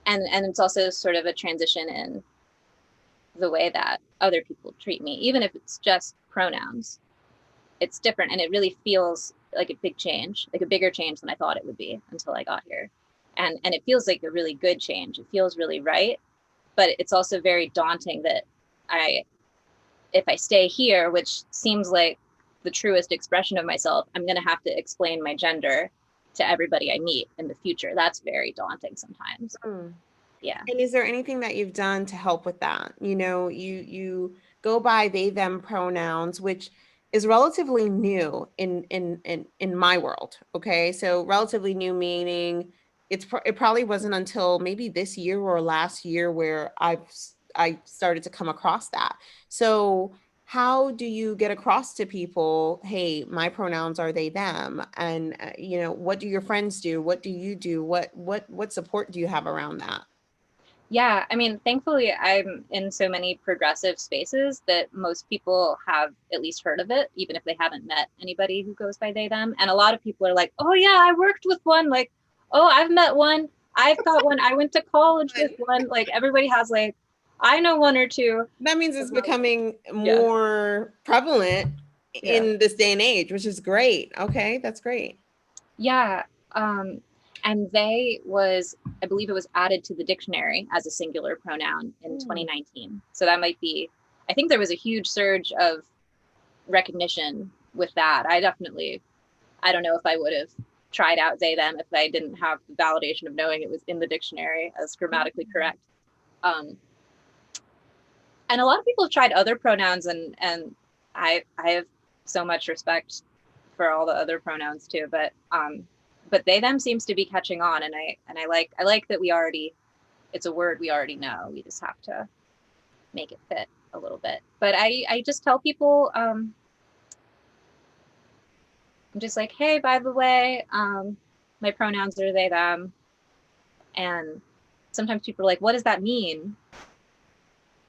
E: and it's also sort of a transition in the way that other people treat me, even if it's just pronouns. It's different, and it really feels like a big change, like a bigger change than I thought it would be until I got here. And it feels like a really good change. It feels really right, but it's also very daunting that if I stay here, which seems like the truest expression of myself, I'm going to have to explain my gender to everybody I meet in the future. That's very daunting sometimes. Yeah.
D: And is there anything that you've done to help with that? You know, you go by they them pronouns, which is relatively new in my world. Okay, so relatively new meaning it probably wasn't until maybe this year or last year where I started to come across that. So how do you get across to people, hey, my pronouns are they them? And you know, what do your friends do? What do you do? What support do you have around that?
E: Yeah, I mean, thankfully, I'm in so many progressive spaces that most people have at least heard of it, even if they haven't met anybody who goes by they, them. And a lot of people are like, oh, yeah, I worked with one. Like, oh, I've met one. I've got one. I went to college with one. Like, everybody has, like, I know one or two.
D: That means it's becoming more prevalent in this day and age, which is great. Okay, that's great.
E: Yeah. And they was, I believe it was added to the dictionary as a singular pronoun in 2019. So that might be, I think there was a huge surge of recognition with that. I don't know if I would have tried out they, them if I didn't have the validation of knowing it was in the dictionary as grammatically correct. And a lot of people have tried other pronouns, and I have so much respect for all the other pronouns too, but they, them seems to be catching on, and I like that it's a word we already know. We just have to make it fit a little bit. But I just tell people, I'm just like, hey, by the way, my pronouns are they, them. And sometimes people are like, what does that mean?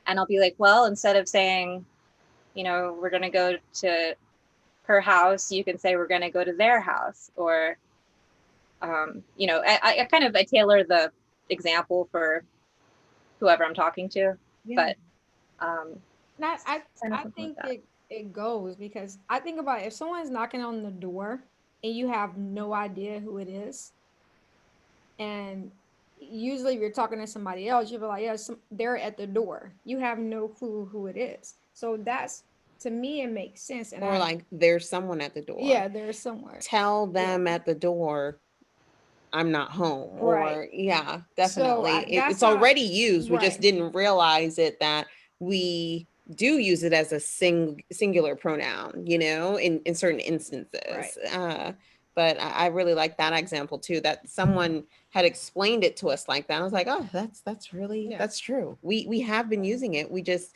E: And I'll be like, well, instead of saying, you know, we're going to go to her house, you can say we're going to go to their house. Or you know, I tailor the example for whoever I'm talking to. But
C: I think it goes, because I think about if someone's knocking on the door and you have no idea who it is, and usually if you're talking to somebody else, you'll be like, yeah, they're at the door. You have no clue who it is. So that's, to me, it makes sense. And
D: like, there's someone at the door.
C: Yeah, there's somewhere.
D: Tell them at the door, I'm not home.
C: Right.
D: Or yeah, definitely.
C: So
D: it's already used. We just didn't realize it, that we do use it as a singular pronoun, you know, in certain instances. Right. But I really like that example too, that someone had explained it to us like that. I was like, oh, that's really, that's true. We have been using it. We just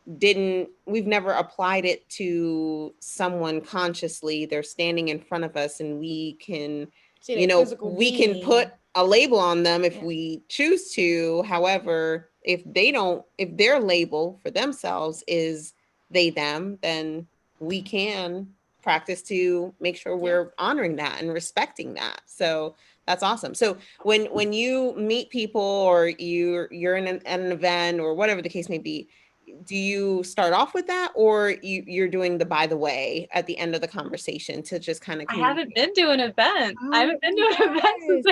D: we've never applied it to someone consciously. They're standing in front of us and we can, you know, we can put a label on them if we choose to. However, if their label for themselves is they, them, then we can practice to make sure we're honoring that and respecting that. So that's awesome. So when you meet people, or you're in an event, or whatever the case may be, do you start off with that, or you're doing the by the way at the end of the conversation to just kind of
E: I haven't been to an event. I haven't been to an event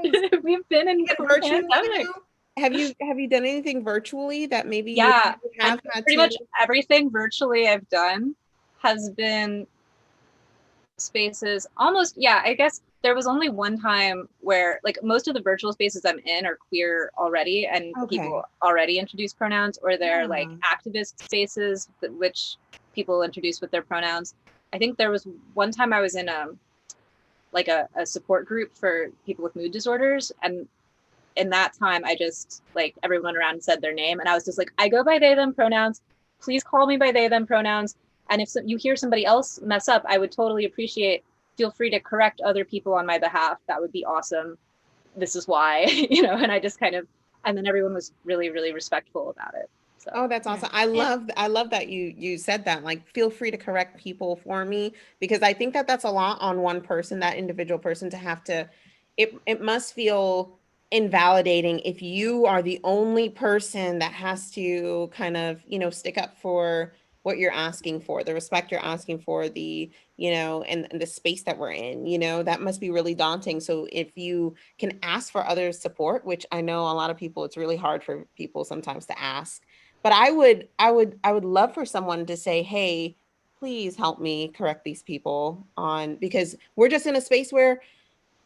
E: since we've been in pandemic.
D: Have you done anything virtually that maybe
E: you have had pretty much everything virtually I've done has been spaces almost, I guess there was only one time where, like, most of the virtual spaces I'm in are queer already, and people already introduce pronouns, or they're like activist spaces which people introduce with their pronouns. I think there was one time I was in a support group for people with mood disorders, and in that time I just, like, everyone around said their name, and I was just like, I go by they, them pronouns, please call me by they, them pronouns. And if you hear somebody else mess up, I would totally appreciate feel free to correct other people on my behalf. That would be awesome. This is why, you know, and I just kind of, and then everyone was really, really respectful about it. So.
D: Oh, that's awesome. I love that you said that. Like, feel free to correct people for me, because I think that that's a lot on one person, that individual person, to have to, it must feel invalidating if you are the only person that has to kind of, you know, stick up for what you're asking for, the respect you're asking for, the, you know, and the space that we're in, you know, that must be really daunting. So if you can ask for others' support, which I know a lot of people, it's really hard for people sometimes to ask. But I would love for someone to say, hey, please help me correct these people on, because we're just in a space where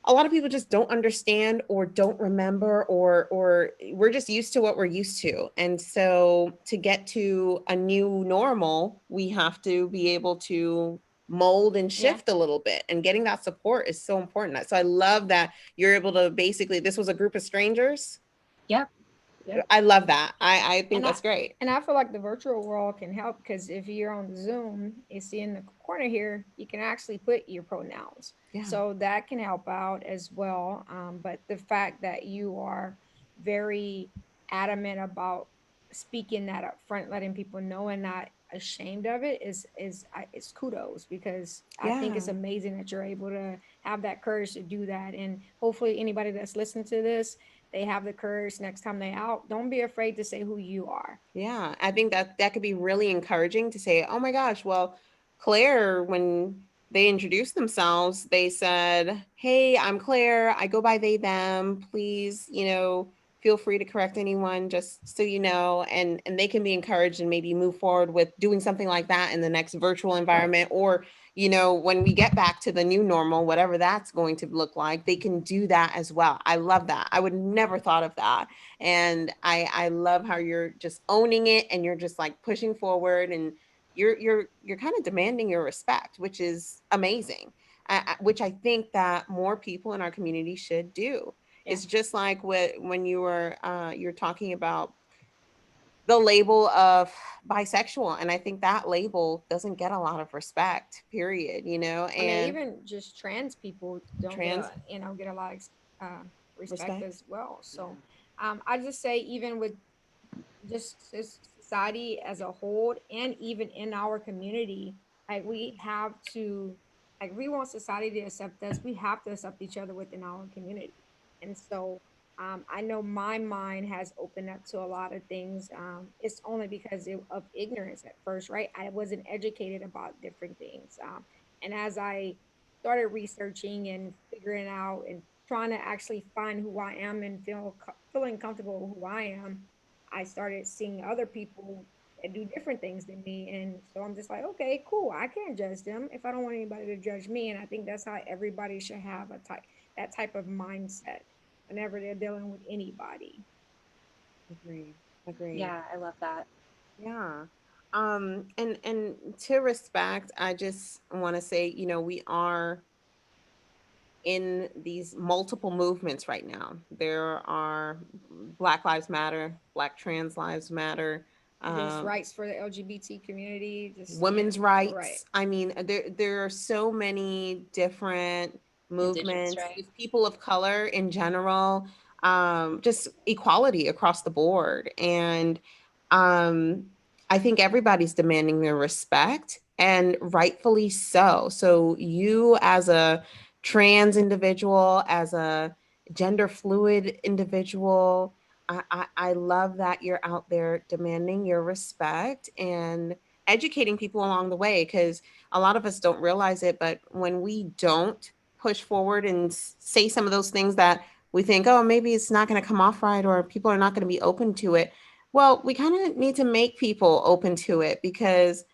D: a lot of people just don't understand or don't remember, or we're just used to what we're used to. And so to get to a new normal, we have to be able to mold and shift a little bit, and getting that support is so important. So I love that you're able to, basically, this was a group of strangers.
E: Yep. Yeah.
D: I love that. I think that's great.
C: And I feel like the virtual world can help, because if you're on Zoom, you see in the corner here, you can actually put your pronouns.
D: Yeah.
C: So that can help out as well. But the fact that you are very adamant about speaking that up front, letting people know, and not ashamed of it, is it's kudos, because I think it's
D: Yeah.
C: amazing that you're able to have that courage to do that. And hopefully anybody that's listening to this, they have the courage next time they out. Don't be afraid to say who you are.
D: Yeah, I think that that could be really encouraging to say, oh my gosh, well, Claire, when they introduced themselves, they said, hey, I'm Claire. I go by they, them. Please, you know, feel free to correct anyone, just so you know. And they can be encouraged and maybe move forward with doing something like that in the next virtual environment, or, you know, when we get back to the new normal, whatever that's going to look like, they can do that as well. I love that. I would never thought of that. And I love how you're just owning it, and you're just like pushing forward, and you're kind of demanding your respect, which is amazing. Which I think that more people in our community should do. It's just like when you're talking about the label of bisexual, and I think that label doesn't get a lot of respect, period, you know.
C: I mean,
D: And
C: even just trans people don't
D: trans
C: get a lot of respect
D: respect.
C: as well. So I just say, even with just society as a whole, and even in our community, like, we have to, like, we want society to accept us, we have to accept each other within our community. And so I know my mind has opened up to a lot of things. It's only because of ignorance at first, right? I wasn't educated about different things. And as I started researching and figuring out and trying to actually find who I am and feeling comfortable with who I am, I started seeing other people that do different things than me. And so I'm just like, okay, cool. I can't judge them if I don't want anybody to judge me. And I think that's how everybody should have that type of mindset whenever they're dealing with anybody.
D: Agree. Agree.
E: Yeah, I love that.
D: Yeah. And to respect, I just want to say, you know, we are in these multiple movements right now. There are Black Lives Matter, Black Trans Lives Matter,
C: There's rights for the LGBT community, just
D: women's
C: right.
D: rights. I mean, there are so many different
E: Indigenous
D: movements,
E: rights.
D: just people of color in general, just equality across the board. And um, I think everybody's demanding their respect, and rightfully so. So you, as a trans individual, as a gender fluid individual, I love that you're out there demanding your respect and educating people along the way, because a lot of us don't realize it, but when we don't push forward and say some of those things that we think, oh, maybe it's not going to come off right, or people are not going to be open to it, well, we kind of need to make people open to it, because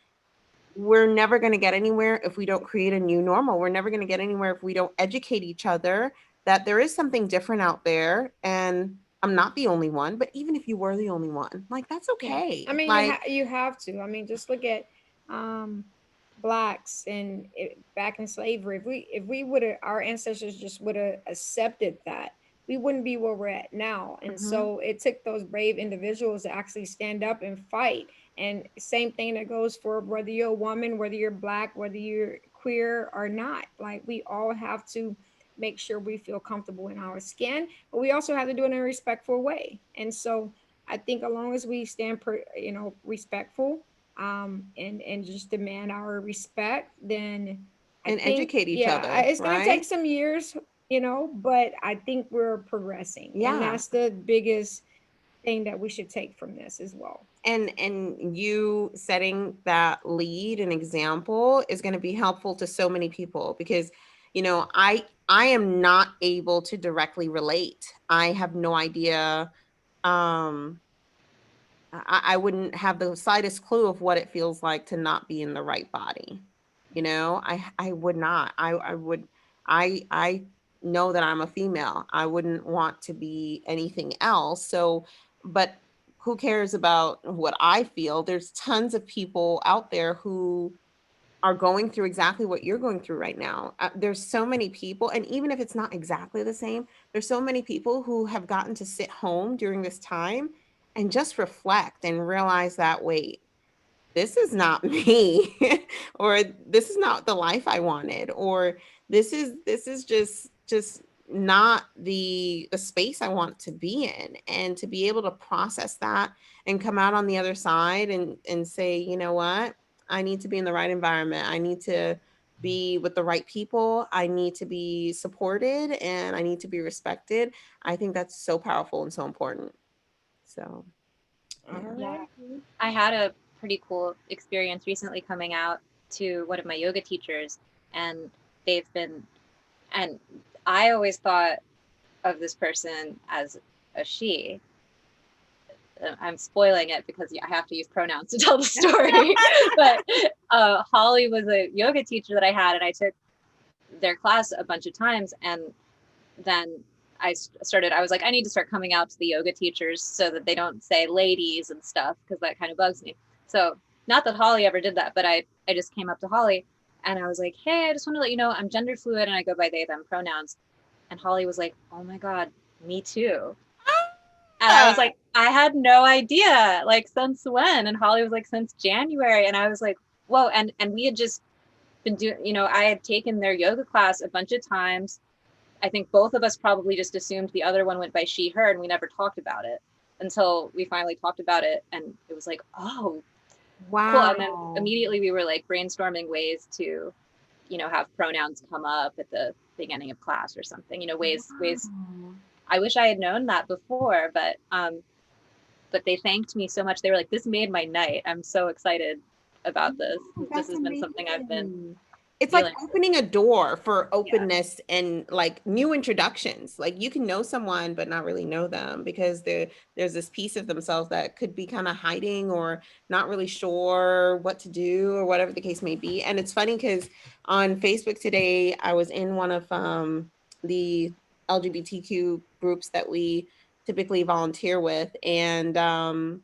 D: we're never going to get anywhere if we don't create a new normal. We're never going to get anywhere if we don't educate each other that there is something different out there, and I'm not the only one. But even if you were the only one, like, that's okay.
C: I mean,
D: like,
C: you have to. I mean, just look at blacks and back in slavery. If we would have, our ancestors just would have accepted that, we wouldn't be where we're at now. And so it took those brave individuals to actually stand up and fight. And same thing that goes for whether you're a woman, whether you're black, whether you're queer or not. Like, we all have to make sure we feel comfortable in our skin, but we also have to do it in a respectful way. And so I think as long as we stand respectful, and just demand our respect, then I
D: And
C: think,
D: educate each
C: yeah,
D: other,
C: it's going to take
D: right?
C: some years, but I think we're progressing. And
D: Yeah.
C: that's the biggest thing that we should take from this as well.
D: And you setting that lead and example is going to be helpful to so many people, because I am not able to directly relate. I have no idea. I wouldn't have the slightest clue of what it feels like to not be in the right body. I would not. I would. I know that I'm a female. I wouldn't want to be anything else. So, but who cares about what I feel? There's tons of people out there who are going through exactly what you're going through right now. There's so many people, and even if it's not exactly the same, there's so many people who have gotten to sit home during this time and just reflect and realize that, wait, this is not me, or this is not the life I wanted, or this is just not the space I want to be in. And to be able to process that and come out on the other side and say, you know what, I need to be in the right environment, I need to be with the right people, I need to be supported, and I need to be respected. I think that's so powerful and so important. So
C: All
D: yeah.
E: Yeah,
C: right.
E: I had a pretty cool experience recently coming out to one of my yoga teachers, and they've been, and I always thought of this person as a she. I'm spoiling it because I have to use pronouns to tell the story. But Holly was a yoga teacher that I had, and I took their class a bunch of times. And then I was like, I need to start coming out to the yoga teachers so that they don't say ladies and stuff, because that kind of bugs me. So not that Holly ever did that, but I just came up to Holly and I was like, hey, I just want to let you know I'm gender fluid and I go by they, them pronouns. And Holly was like, oh my God, me too. And I was like, I had no idea, like, since when? And Holly was like, since January. And I was like, whoa. And we had just been doing, I had taken their yoga class a bunch of times. I think both of us probably just assumed the other one went by she, her, and we never talked about it until we finally talked about it. And it was like, oh, cool. And then
D: Wow.
E: immediately we were like brainstorming ways to, have pronouns come up at the beginning of class or something, ways. I wish I had known that before, but they thanked me so much. They were like, this made my night. I'm so excited about this.
D: Oh,
E: This
D: that's
E: has been something I've been
D: amazing. It's like
E: feeling.
D: opening a door for openness and like new introductions. Like you can know someone but not really know them because there's this piece of themselves that could be kind of hiding or not really sure what to do or whatever the case may be. And it's funny because on Facebook today, I was in one of the LGBTQ groups that we typically volunteer with, and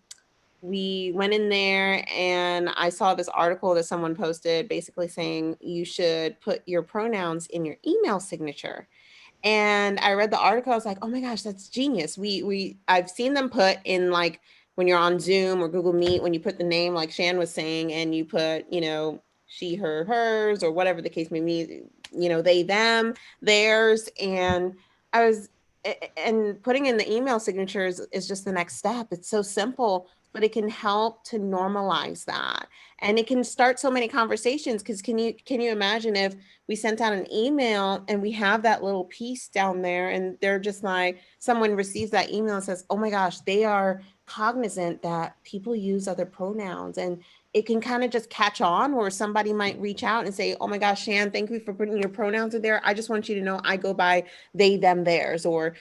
D: we went in there and I saw this article that someone posted basically saying you should put your pronouns in your email signature. And I read the article, I was like, oh my gosh, that's genius. I've seen them put in, like, when you're on Zoom or Google Meet, when you put the name like Shan was saying, and you put, she, her, hers, or whatever the case may be, they, them, theirs. And I was and putting in the email signatures is just the next step. It's so simple, but it can help to normalize that. And it can start so many conversations, because can you imagine if we sent out an email and we have that little piece down there and they're just like, someone receives that email and says, oh my gosh, they are cognizant that people use other pronouns, and it can kind of just catch on, where somebody might reach out and say, oh my gosh, Shan, thank you for putting your pronouns in there. I just want you to know I go by they, them, theirs, or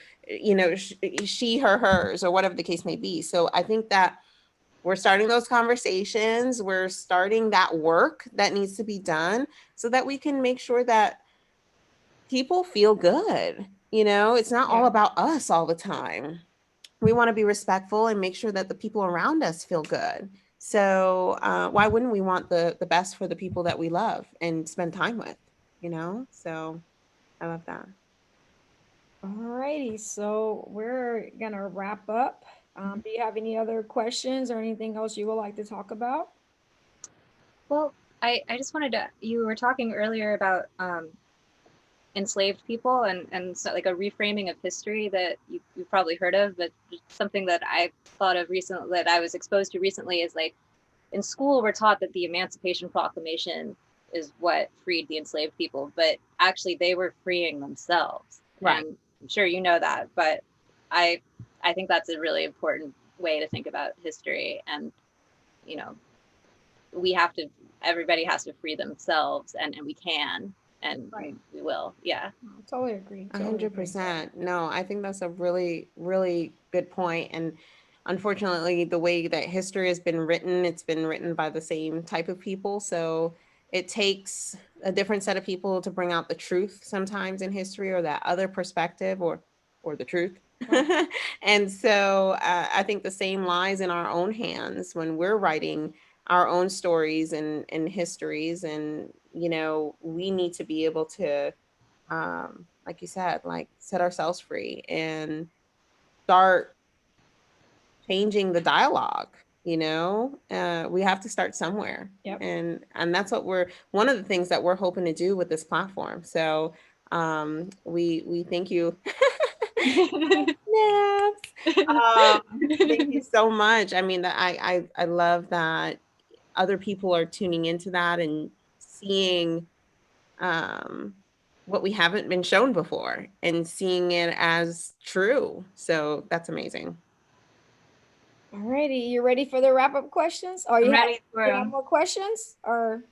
D: she, her, hers, or whatever the case may be. So I think that we're starting those conversations, we're starting that work that needs to be done so that we can make sure that people feel good. It's not all about us all the time. We want to be respectful and make sure that the people around us feel good. So why wouldn't we want the best for the people that we love and spend time with? So I love that.
C: All righty. So we're going to wrap up. Do you have any other questions or anything else you would like to talk about?
E: Well, I just wanted to, you were talking earlier about enslaved people and so like a reframing of history that you've probably heard of, but something that I've thought of recently, that I was exposed to recently, is like in school we're taught that the Emancipation Proclamation is what freed the enslaved people, but actually they were freeing themselves.
D: Right.
E: And I'm sure you know that, but I think that's a really important way to think about history. And you know, everybody has to free themselves, and we can, and
C: Right.
E: we will. Yeah.
C: Totally agree. Totally agree.
D: 100%. No, I think that's a really, really good point. And unfortunately, the way that history has been written, it's been written by the same type of people. So it takes a different set of people to bring out the truth sometimes in history, or that other perspective, or the truth.
C: Right.
D: And so I think the same lies in our own hands when we're writing our own stories and histories. And, we need to be able to, like you said, like set ourselves free and start changing the dialogue. We have to start somewhere.
C: Yep.
D: And that's what one of the things that we're hoping to do with this platform. So we thank you. Naps. Thank you so much. I mean, I love that other people are tuning into that and seeing what we haven't been shown before and seeing it as true. So that's amazing.
C: Alrighty, you ready for the wrap-up questions? Or you
E: I'm
C: have,
E: ready for
C: you have more questions? Or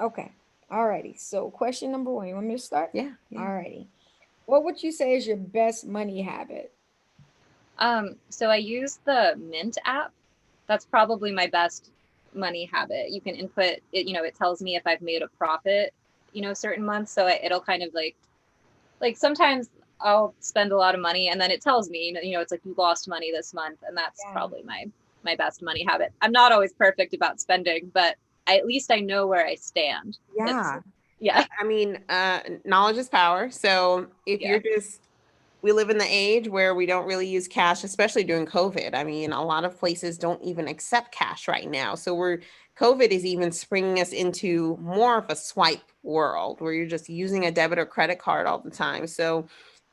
C: okay. Alrighty. So question number 1. You want me to start?
D: Yeah.
C: Alrighty. What would you say is your best money habit?
E: So I use the Mint app. That's probably my best money habit. You can input it, it tells me if I've made a profit, certain months. So it'll kind of like sometimes I'll spend a lot of money and then it tells me, it's like you lost money this month, and that's probably my best money habit. I'm not always perfect about spending, but at least I know where I stand.
D: Yeah.
E: Yeah.
D: I mean, knowledge is power. So if we live in the age where we don't really use cash, especially during COVID. I mean, a lot of places don't even accept cash right now. So COVID is even springing us into more of a swipe world where you're just using a debit or credit card all the time. So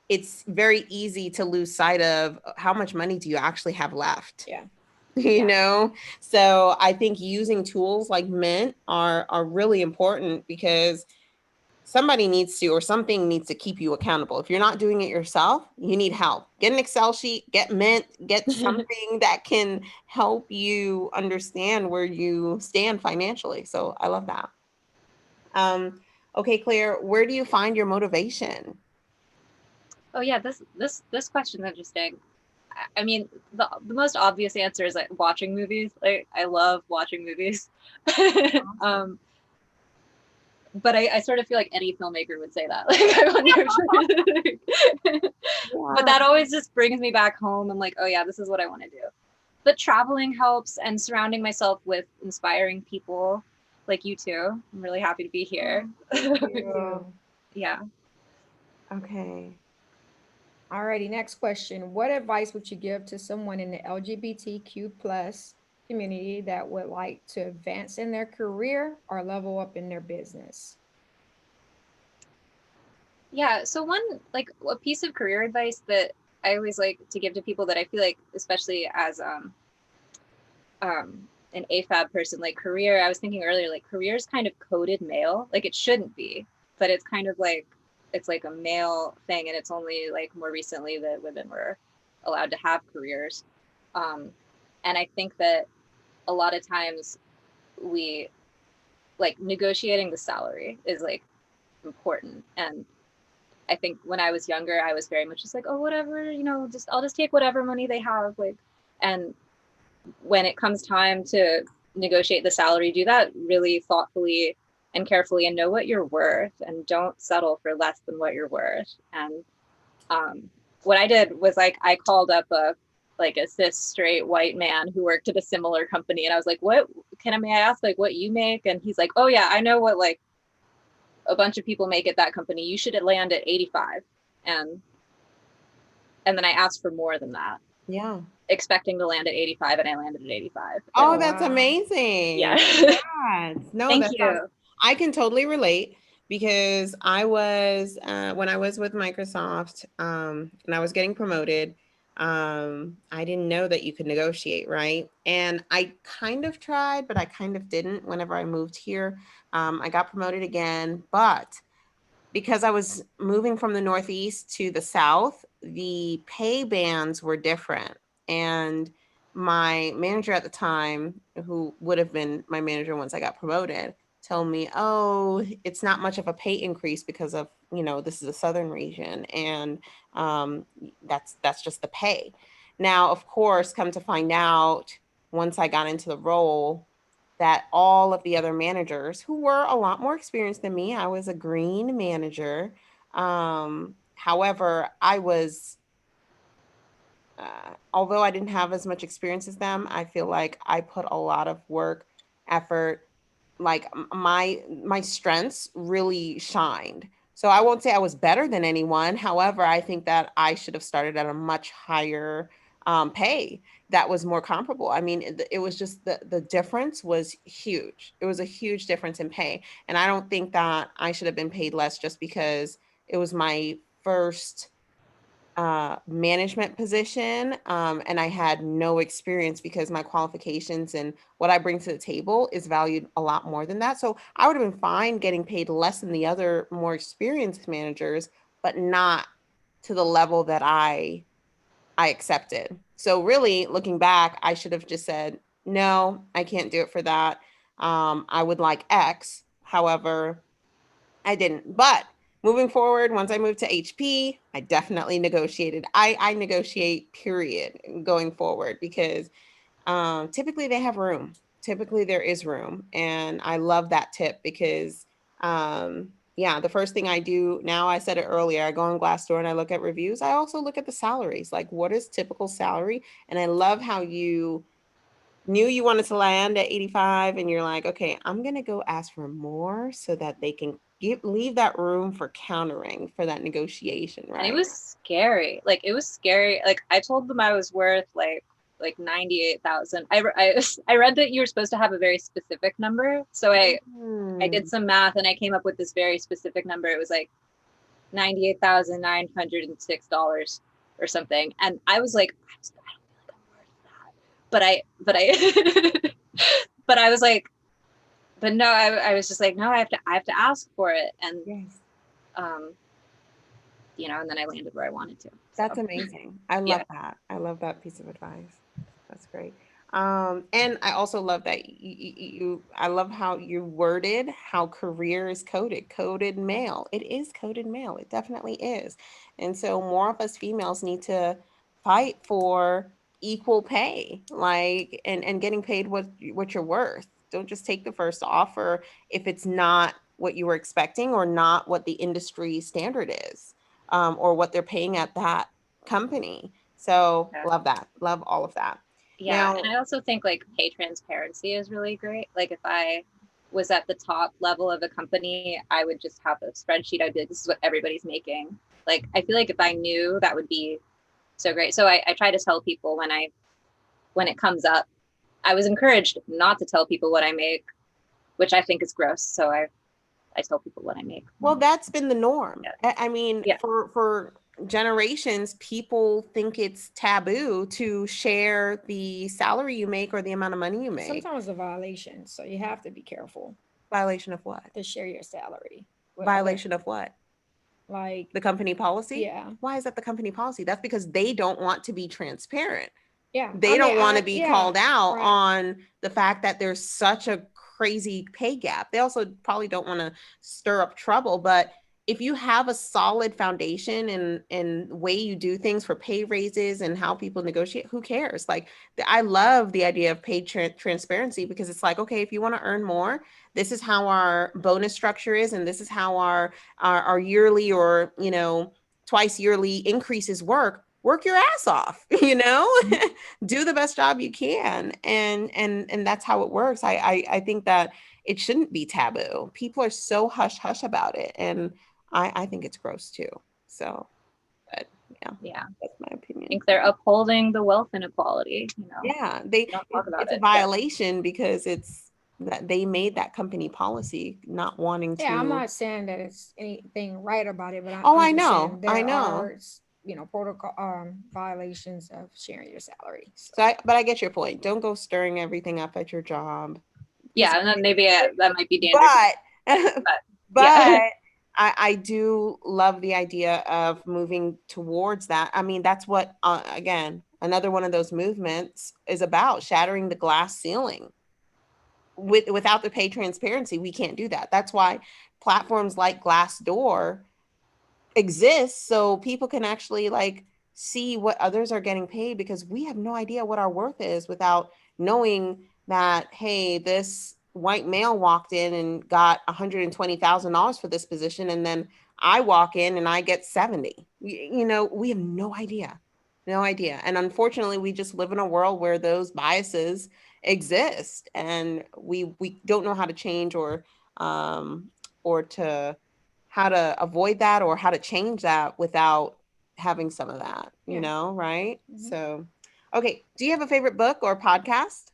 D: it's very easy to lose sight of how much money do you actually have left.
C: Yeah.
D: So I think using tools like Mint are really important, because somebody needs to, or something needs to keep you accountable. If you're not doing it yourself, you need help. Get an Excel sheet, get Mint, get something that can help you understand where you stand financially. So I love that. Okay, Claire, where do you find your motivation?
E: Oh yeah, this question's interesting. I mean, the most obvious answer is like watching movies. Like I love watching movies. But I sort of feel like any filmmaker would say that. Like I wonder but that always just brings me back home. I'm like, oh yeah, this is what I want to do. But traveling helps, and surrounding myself with inspiring people like you two. I'm really happy to be here.
C: Thank you.
E: Yeah.
D: Okay.
C: Alrighty, next question. What advice would you give to someone in the LGBTQ plus community that would like to advance in their career or level up in their business?
E: Yeah, so a piece of career advice that I always like to give to people that I feel like, especially as an AFAB person, like career, I was thinking earlier, like career is kind of coded male. Like it shouldn't be, but it's kind of like, it's like a male thing, and it's only like more recently that women were allowed to have careers. And I think that a lot of times we like negotiating the salary is like important. And I think when I was younger, I was very much just like, oh, whatever, I'll just take whatever money they have. Like, and when it comes time to negotiate the salary, do that really thoughtfully and carefully, and know what you're worth, and don't settle for less than what you're worth. And what I did was like, I called up a cis straight white man who worked at a similar company, and I was like, may I ask like what you make? And he's like, oh yeah, I know what like a bunch of people make at that company. You should land at 85. And then I asked for more than that.
D: Yeah.
E: expecting to land at 85 and I landed at 85.
D: Oh,
C: And-
D: that's
C: wow.
D: amazing.
E: Yeah.
D: Congrats. No,
E: Thank
D: that's
E: you.
D: awesome. I can totally relate because I was when I was with Microsoft and I was getting promoted, I didn't know that you could negotiate, right? And I kind of tried, but I kind of didn't whenever I moved here. I got promoted again, but because I was moving from the Northeast to the South, the pay bands were different. And my manager at the time, who would have been my manager once I got promoted, told me, oh, it's not much of a pay increase because of, this is a Southern region. And that's just the pay. Now, of course, come to find out, once I got into the role, that all of the other managers who were a lot more experienced than me, I was a green manager. However, I was, although I didn't have as much experience as them, I feel like I put a lot of work, effort, like my strengths really shined. So I won't say I was better than anyone. However, I think that I should have started at a much higher pay that was more comparable. I mean, it was just the difference was huge. It was a huge difference in pay. And I don't think that I should have been paid less just because it was my first management position, and I had no experience because my qualifications and what I bring to the table is valued a lot more than that. So I would have been fine getting paid less than the other more experienced managers, but not to the level that I accepted. So really, looking back, I should have just said, no, I can't do it for that. I would like X. However, I didn't. But moving forward, once I moved to HP, I definitely negotiated. I negotiate, period, going forward, because typically they have room. Typically there is room. And I love that tip because, yeah, the first thing I do now, I said it earlier, I go on Glassdoor and I look at reviews. I also look at the salaries, like what is typical salary? And I love how you knew you wanted to land at 85 and you're like, okay, I'm going to go ask for more so that they can leave that room for countering for that negotiation, right?
E: And it was scary. Like, it was scary. Like, I told them I was worth like 98,000. I read that you were supposed to have a very specific number. So I did some math and I came up with this very specific number. It was like $98,906 or something. And I was like, I don't feel like I'm worth that. But I but I was like, but no, I was just like, no, I have to ask for it. And
D: Yes.
E: and then I landed where I wanted to. So.
D: That's amazing. I love that. I love that piece of advice. That's great. And I also love that I love how you worded how career is coded male. It is coded male. It definitely is. And so more of us females need to fight for equal pay, like, and getting paid what you're worth. Don't just take the first offer if it's not what you were expecting or not what the industry standard is, or what they're paying at that company. So love that. Love all of that.
E: Yeah.
D: Now,
E: and I also think like pay transparency is really great. Like if I was at the top level of a company, I would just have a spreadsheet. I'd be like, this is what everybody's making. Like, I feel like if I knew, that would be so great. So I try to tell people when it comes up, I was encouraged not to tell people what I make, which I think is gross. So I tell people what I make.
D: Well, that's been the norm.
E: Yeah.
D: I mean, for generations, people think it's taboo to share the salary you make or the amount of money you make.
C: Sometimes a violation, so you have to be careful
D: Violation of what?
C: to share your salary.
D: Violation of what?
C: Like
D: the company policy?
C: Yeah.
D: Why is that the company policy? That's because they don't want to be transparent.
C: Yeah.
D: They don't want to be called out
C: right.
D: on the fact that there's such a crazy pay gap. They also probably don't want to stir up trouble, but if you have a solid foundation and way you do things for pay raises and how people negotiate, who cares? Like, I love the idea of pay transparency, because it's like, okay, if you want to earn more, this is how our bonus structure is, and this is how our yearly or twice yearly increases work your ass off, do the best job you can. And that's how it works. I think that it shouldn't be taboo. People are so hush hush about it. And I think it's gross too. So, but
E: Yeah.
D: That's my
E: I
D: opinion.
E: think they're upholding the wealth inequality,
D: Yeah,
E: don't talk about
D: it's a
E: it.
D: violation because it's that they made that company policy not wanting to.
C: Yeah, I'm not saying that it's anything right about it, but
D: Oh,
C: I'm
D: I
C: just
D: know,
C: saying there
D: I know.
C: are, protocol violations of sharing your salary.
D: So, but I get your point. Don't go stirring everything up at your job.
E: Yeah, and then maybe that might be dangerous.
D: But but
E: yeah.
D: I do love the idea of moving towards that. I mean, that's what again, another one of those movements is about, shattering the glass ceiling. Without the pay transparency, we can't do that. That's why platforms like Glassdoor exist, so people can actually like see what others are getting paid, because we have no idea what our worth is without knowing that, hey, this white male walked in and got $120,000 for this position, and then I walk in and I get 70. We have no idea. And unfortunately, we just live in a world where those biases exist, and we don't know how to change or to how to avoid that or how to change that without having some of that, right? So, okay. Do you have a favorite book or podcast?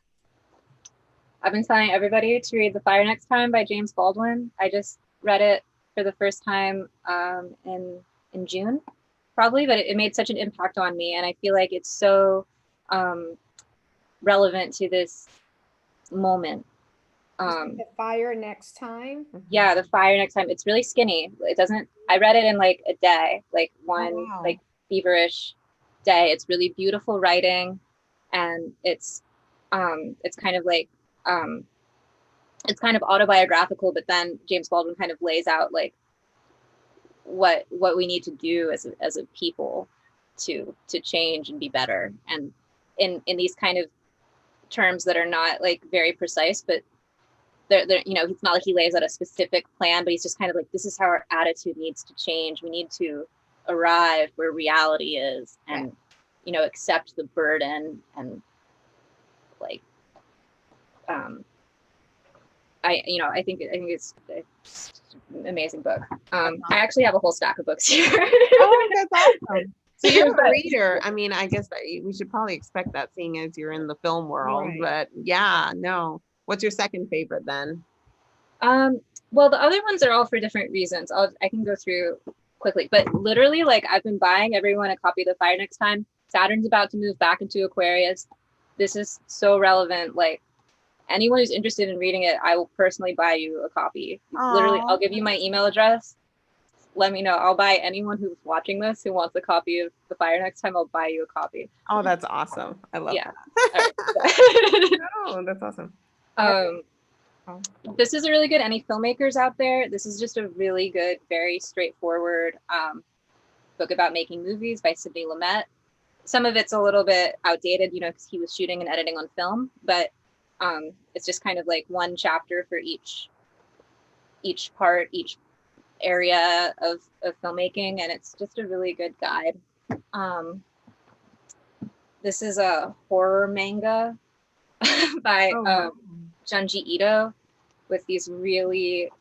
E: I've been telling everybody to read The Fire Next Time by James Baldwin. I just read it for the first time in June, probably, but it made such an impact on me, and I feel like it's so relevant to this moment.
C: The Fire Next Time.
E: Yeah, The Fire Next Time. It's really skinny. I read it in like a day, like one like feverish day. It's really beautiful writing, and it's kind of like it's kind of autobiographical, but then James Baldwin kind of lays out like what we need to do as a people to change and be better, and in these kind of terms that are not like very precise, but they're it's not like he lays out a specific plan, but he's just kind of like, this is how our attitude needs to change. We need to arrive where reality is, and accept the burden, and like I think it's an amazing book. I actually have a whole stack of books here.
D: Oh, that's awesome. So you're a reader. I mean, I guess we should probably expect that, seeing as you're in the film world.
C: Right.
D: But yeah, no. What's your second favorite then?
E: Well, the other ones are all for different reasons. I can go through quickly, but literally, like, I've been buying everyone a copy of The Fire Next Time. Saturn's about to move back into Aquarius. This is so relevant. Like, anyone who's interested in reading it, I will personally buy you a copy.
D: Aww.
E: Literally, I'll give you my email address. Let me know. I'll buy anyone who's watching this who wants a copy of The Fire Next Time. I'll buy you a copy.
D: Oh, that's awesome. I love that.
E: Right.
D: Oh, that's awesome.
E: This is a really good. Any filmmakers out there? This is just a really good, very straightforward book about making movies by Sidney Lumet. Some of it's a little bit outdated, because he was shooting and editing on film, but it's just kind of like one chapter for each part, each area of filmmaking, and it's just a really good guide. This is a horror manga by Junji Ito, with these really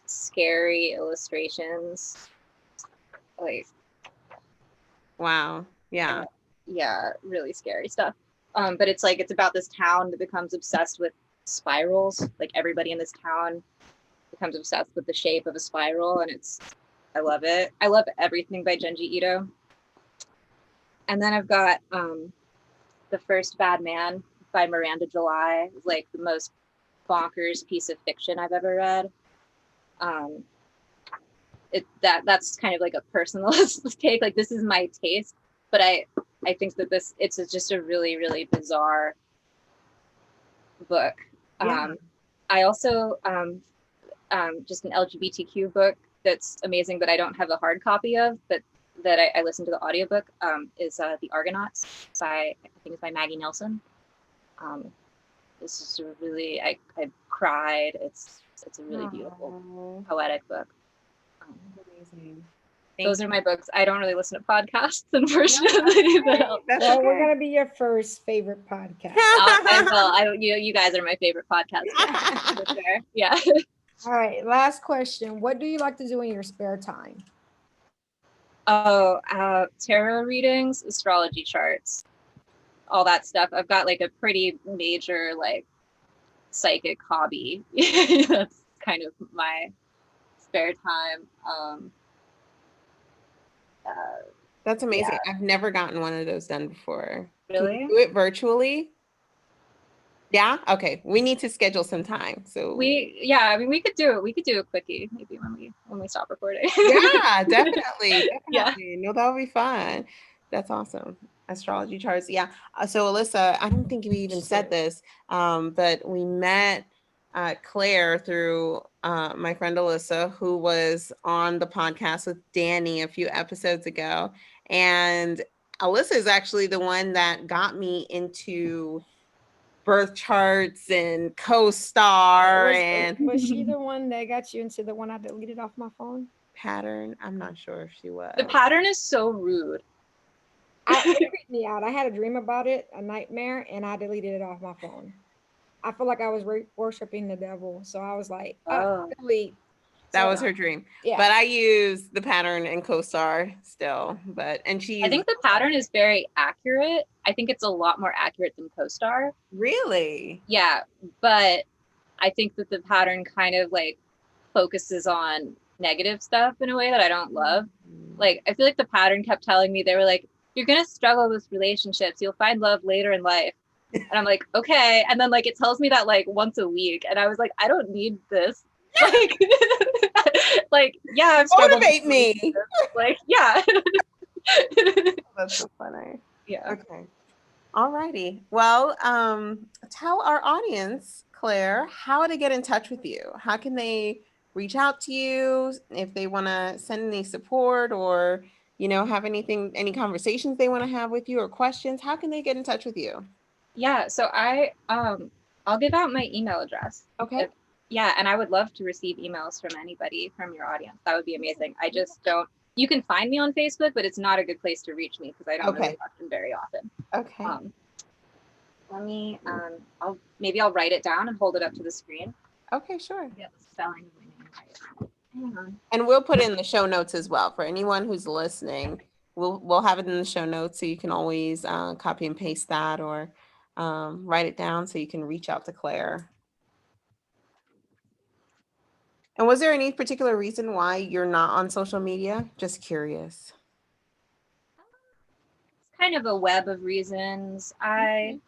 E: scary illustrations. Like,
D: wow. Yeah.
E: Yeah, really scary stuff. But it's about this town that becomes obsessed with spirals. Like, everybody in this town becomes obsessed with the shape of a spiral, and I love it. I love everything by Junji Ito. And then I've got The First Bad Man by Miranda July. It's like the most bonkers piece of fiction I've ever read. That's kind of like a personal take. Like, this is my taste, but I think that it's just a really, really bizarre book.
D: Yeah.
E: I also just an LGBTQ book that's amazing, but I don't have a hard copy of, but that I listened to the audiobook, is The Argonauts I think it's by Maggie Nelson. This is a really, I cried. It's a really beautiful, poetic book.
D: Amazing.
E: Those are my books. I don't really listen to podcasts, unfortunately.
C: Well, we're gonna be your first favorite podcast.
E: You guys are my favorite podcast. For sure. Yeah.
C: All right, last question. What do you like to do in your spare time?
E: Tarot readings, astrology charts, all that stuff. I've got like a pretty major like psychic hobby. That's kind of my spare time.
D: That's amazing. I've never gotten one of those done before. Can
E: Really?
D: you do it virtually? Yeah. Okay. We need to schedule some time. So
E: I mean, we could do it. We could do a quickie maybe when we stop recording.
D: yeah, definitely.
E: Yeah.
D: No, that would be fun. That's awesome. Astrology charts. Yeah. So Alyssa, I don't think we even said this, but we met Claire through my friend Alyssa, who was on the podcast with Danny a few episodes ago. And Alyssa is actually the one that got me into birth charts and co-star
C: was she the one that got you into the one I deleted off my phone?
D: Pattern. I'm not sure if she was.
E: The pattern is so rude.
C: It freaked me out. I had a dream about it, a nightmare, and I deleted it off my phone. I feel like I was worshiping the devil, so I was like, delete.
D: That was her dream. Yeah. But I use the pattern and co-star still. I
E: think the pattern is very accurate. I think it's a lot more accurate than co-star.
D: Really?
E: Yeah. But I think that the pattern kind of like focuses on negative stuff in a way that I don't love. Like, I feel like the pattern kept telling me, they were like, you're going to struggle with relationships. You'll find love later in life. And I'm like, okay. And then like, it tells me that like once a week. And I was like, I don't need this. Like, yeah, I've struggled.
D: Motivate me.
E: Like, yeah.
D: That's so funny.
E: Yeah.
D: Okay. All righty. Well, tell our audience, Claire, how to get in touch with you. How can they reach out to you if they want to send any support or, have any conversations they want to have with you or questions? How can they get in touch with you?
E: Yeah. So I'll give out my email address.
D: Okay.
E: Yeah, and I would love to receive emails from anybody from your audience. That would be amazing. I just don't. You can find me on Facebook, but it's not a good place to reach me because I don't really watch them very often.
D: Okay.
E: Let me. I'll write it down and hold it up to the screen.
D: Okay, sure.
E: Yeah, the spelling of my name right. Hang on.
D: And we'll put it in the show notes as well for anyone who's listening. We'll have it in the show notes so you can always copy and paste that or write it down so you can reach out to Claire. And was there any particular reason why you're not on social media? Just curious.
E: It's kind of a web of reasons. I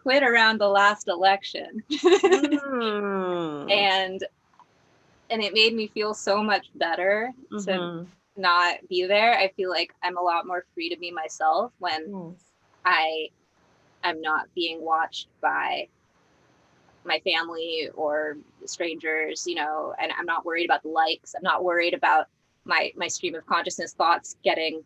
E: quit around the last election. and it made me feel so much better to not be there. I feel like I'm a lot more free to be myself when I am not being watched by my family or strangers, and I'm not worried about the likes. I'm not worried about my stream of consciousness thoughts getting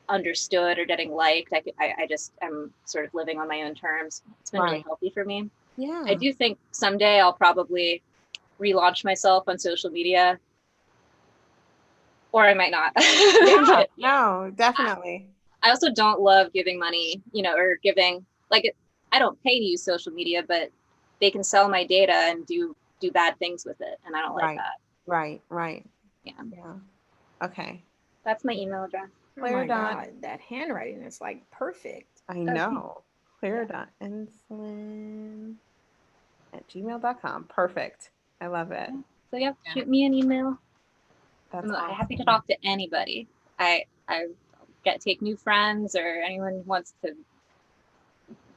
E: understood or getting liked. I just am sort of living on my own terms. It's been really healthy for me.
D: Yeah.
E: I do think someday I'll probably relaunch myself on social media, or I might not.
D: Yeah, no, definitely.
E: I also don't love giving money, or giving I don't pay to use social media, but they can sell my data and do bad things with it, and I don't like that.
D: Right. Yeah. Okay.
E: That's my email address.
C: Claire. Oh my God, that handwriting is like perfect.
D: I know. claire.ensslin@gmail.com. Perfect. I love it.
E: So shoot me an email.
D: That's
E: I'm happy to talk to anybody. I take new friends, or anyone wants to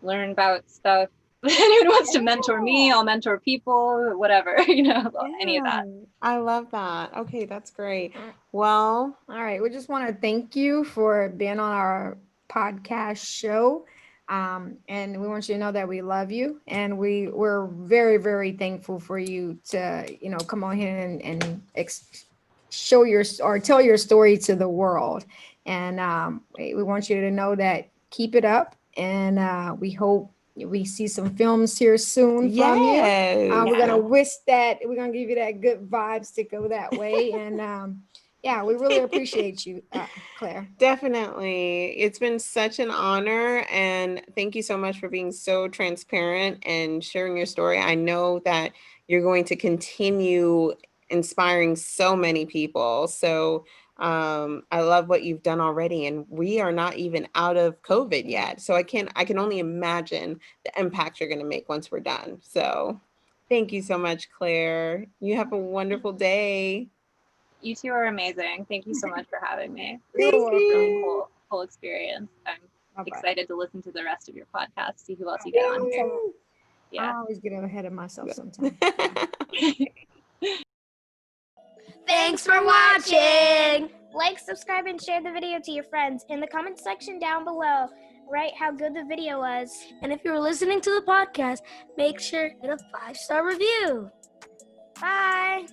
E: learn about stuff. Anyone wants to mentor me, I'll mentor people, whatever, any of that.
D: I love that. Okay, that's great. Well,
C: all right. We just want to thank you for being on our podcast show. And we want you to know that we love you, and we're very, very thankful for you to, come on here and tell your story to the world. And we want you to know that keep it up, and we hope we see some films here soon from you. We're gonna give you that good vibes to go that way. And we really appreciate you, Claire.
D: Definitely. It's been such an honor, and thank you so much for being so transparent and sharing your story. I know that you're going to continue inspiring so many people. So I love what you've done already, and we are not even out of COVID yet. So I can only imagine the impact you're going to make once we're done. So thank you so much, Claire. You have a wonderful day.
E: You two are amazing. Thank you so much for having me.
C: You're
E: This was a really
C: welcome.
E: cool experience. I'm
C: Bye-bye.
E: excited to listen to the rest of your podcast, see who else you get on here.
C: I
E: Yeah.
C: always get ahead of myself sometimes.
B: Thanks for watching.
A: Like, subscribe, and share the video to your friends. In the comment section down below, write how good the video was.
B: And if you're listening to the podcast, make sure to hit a 5-star review.
A: Bye!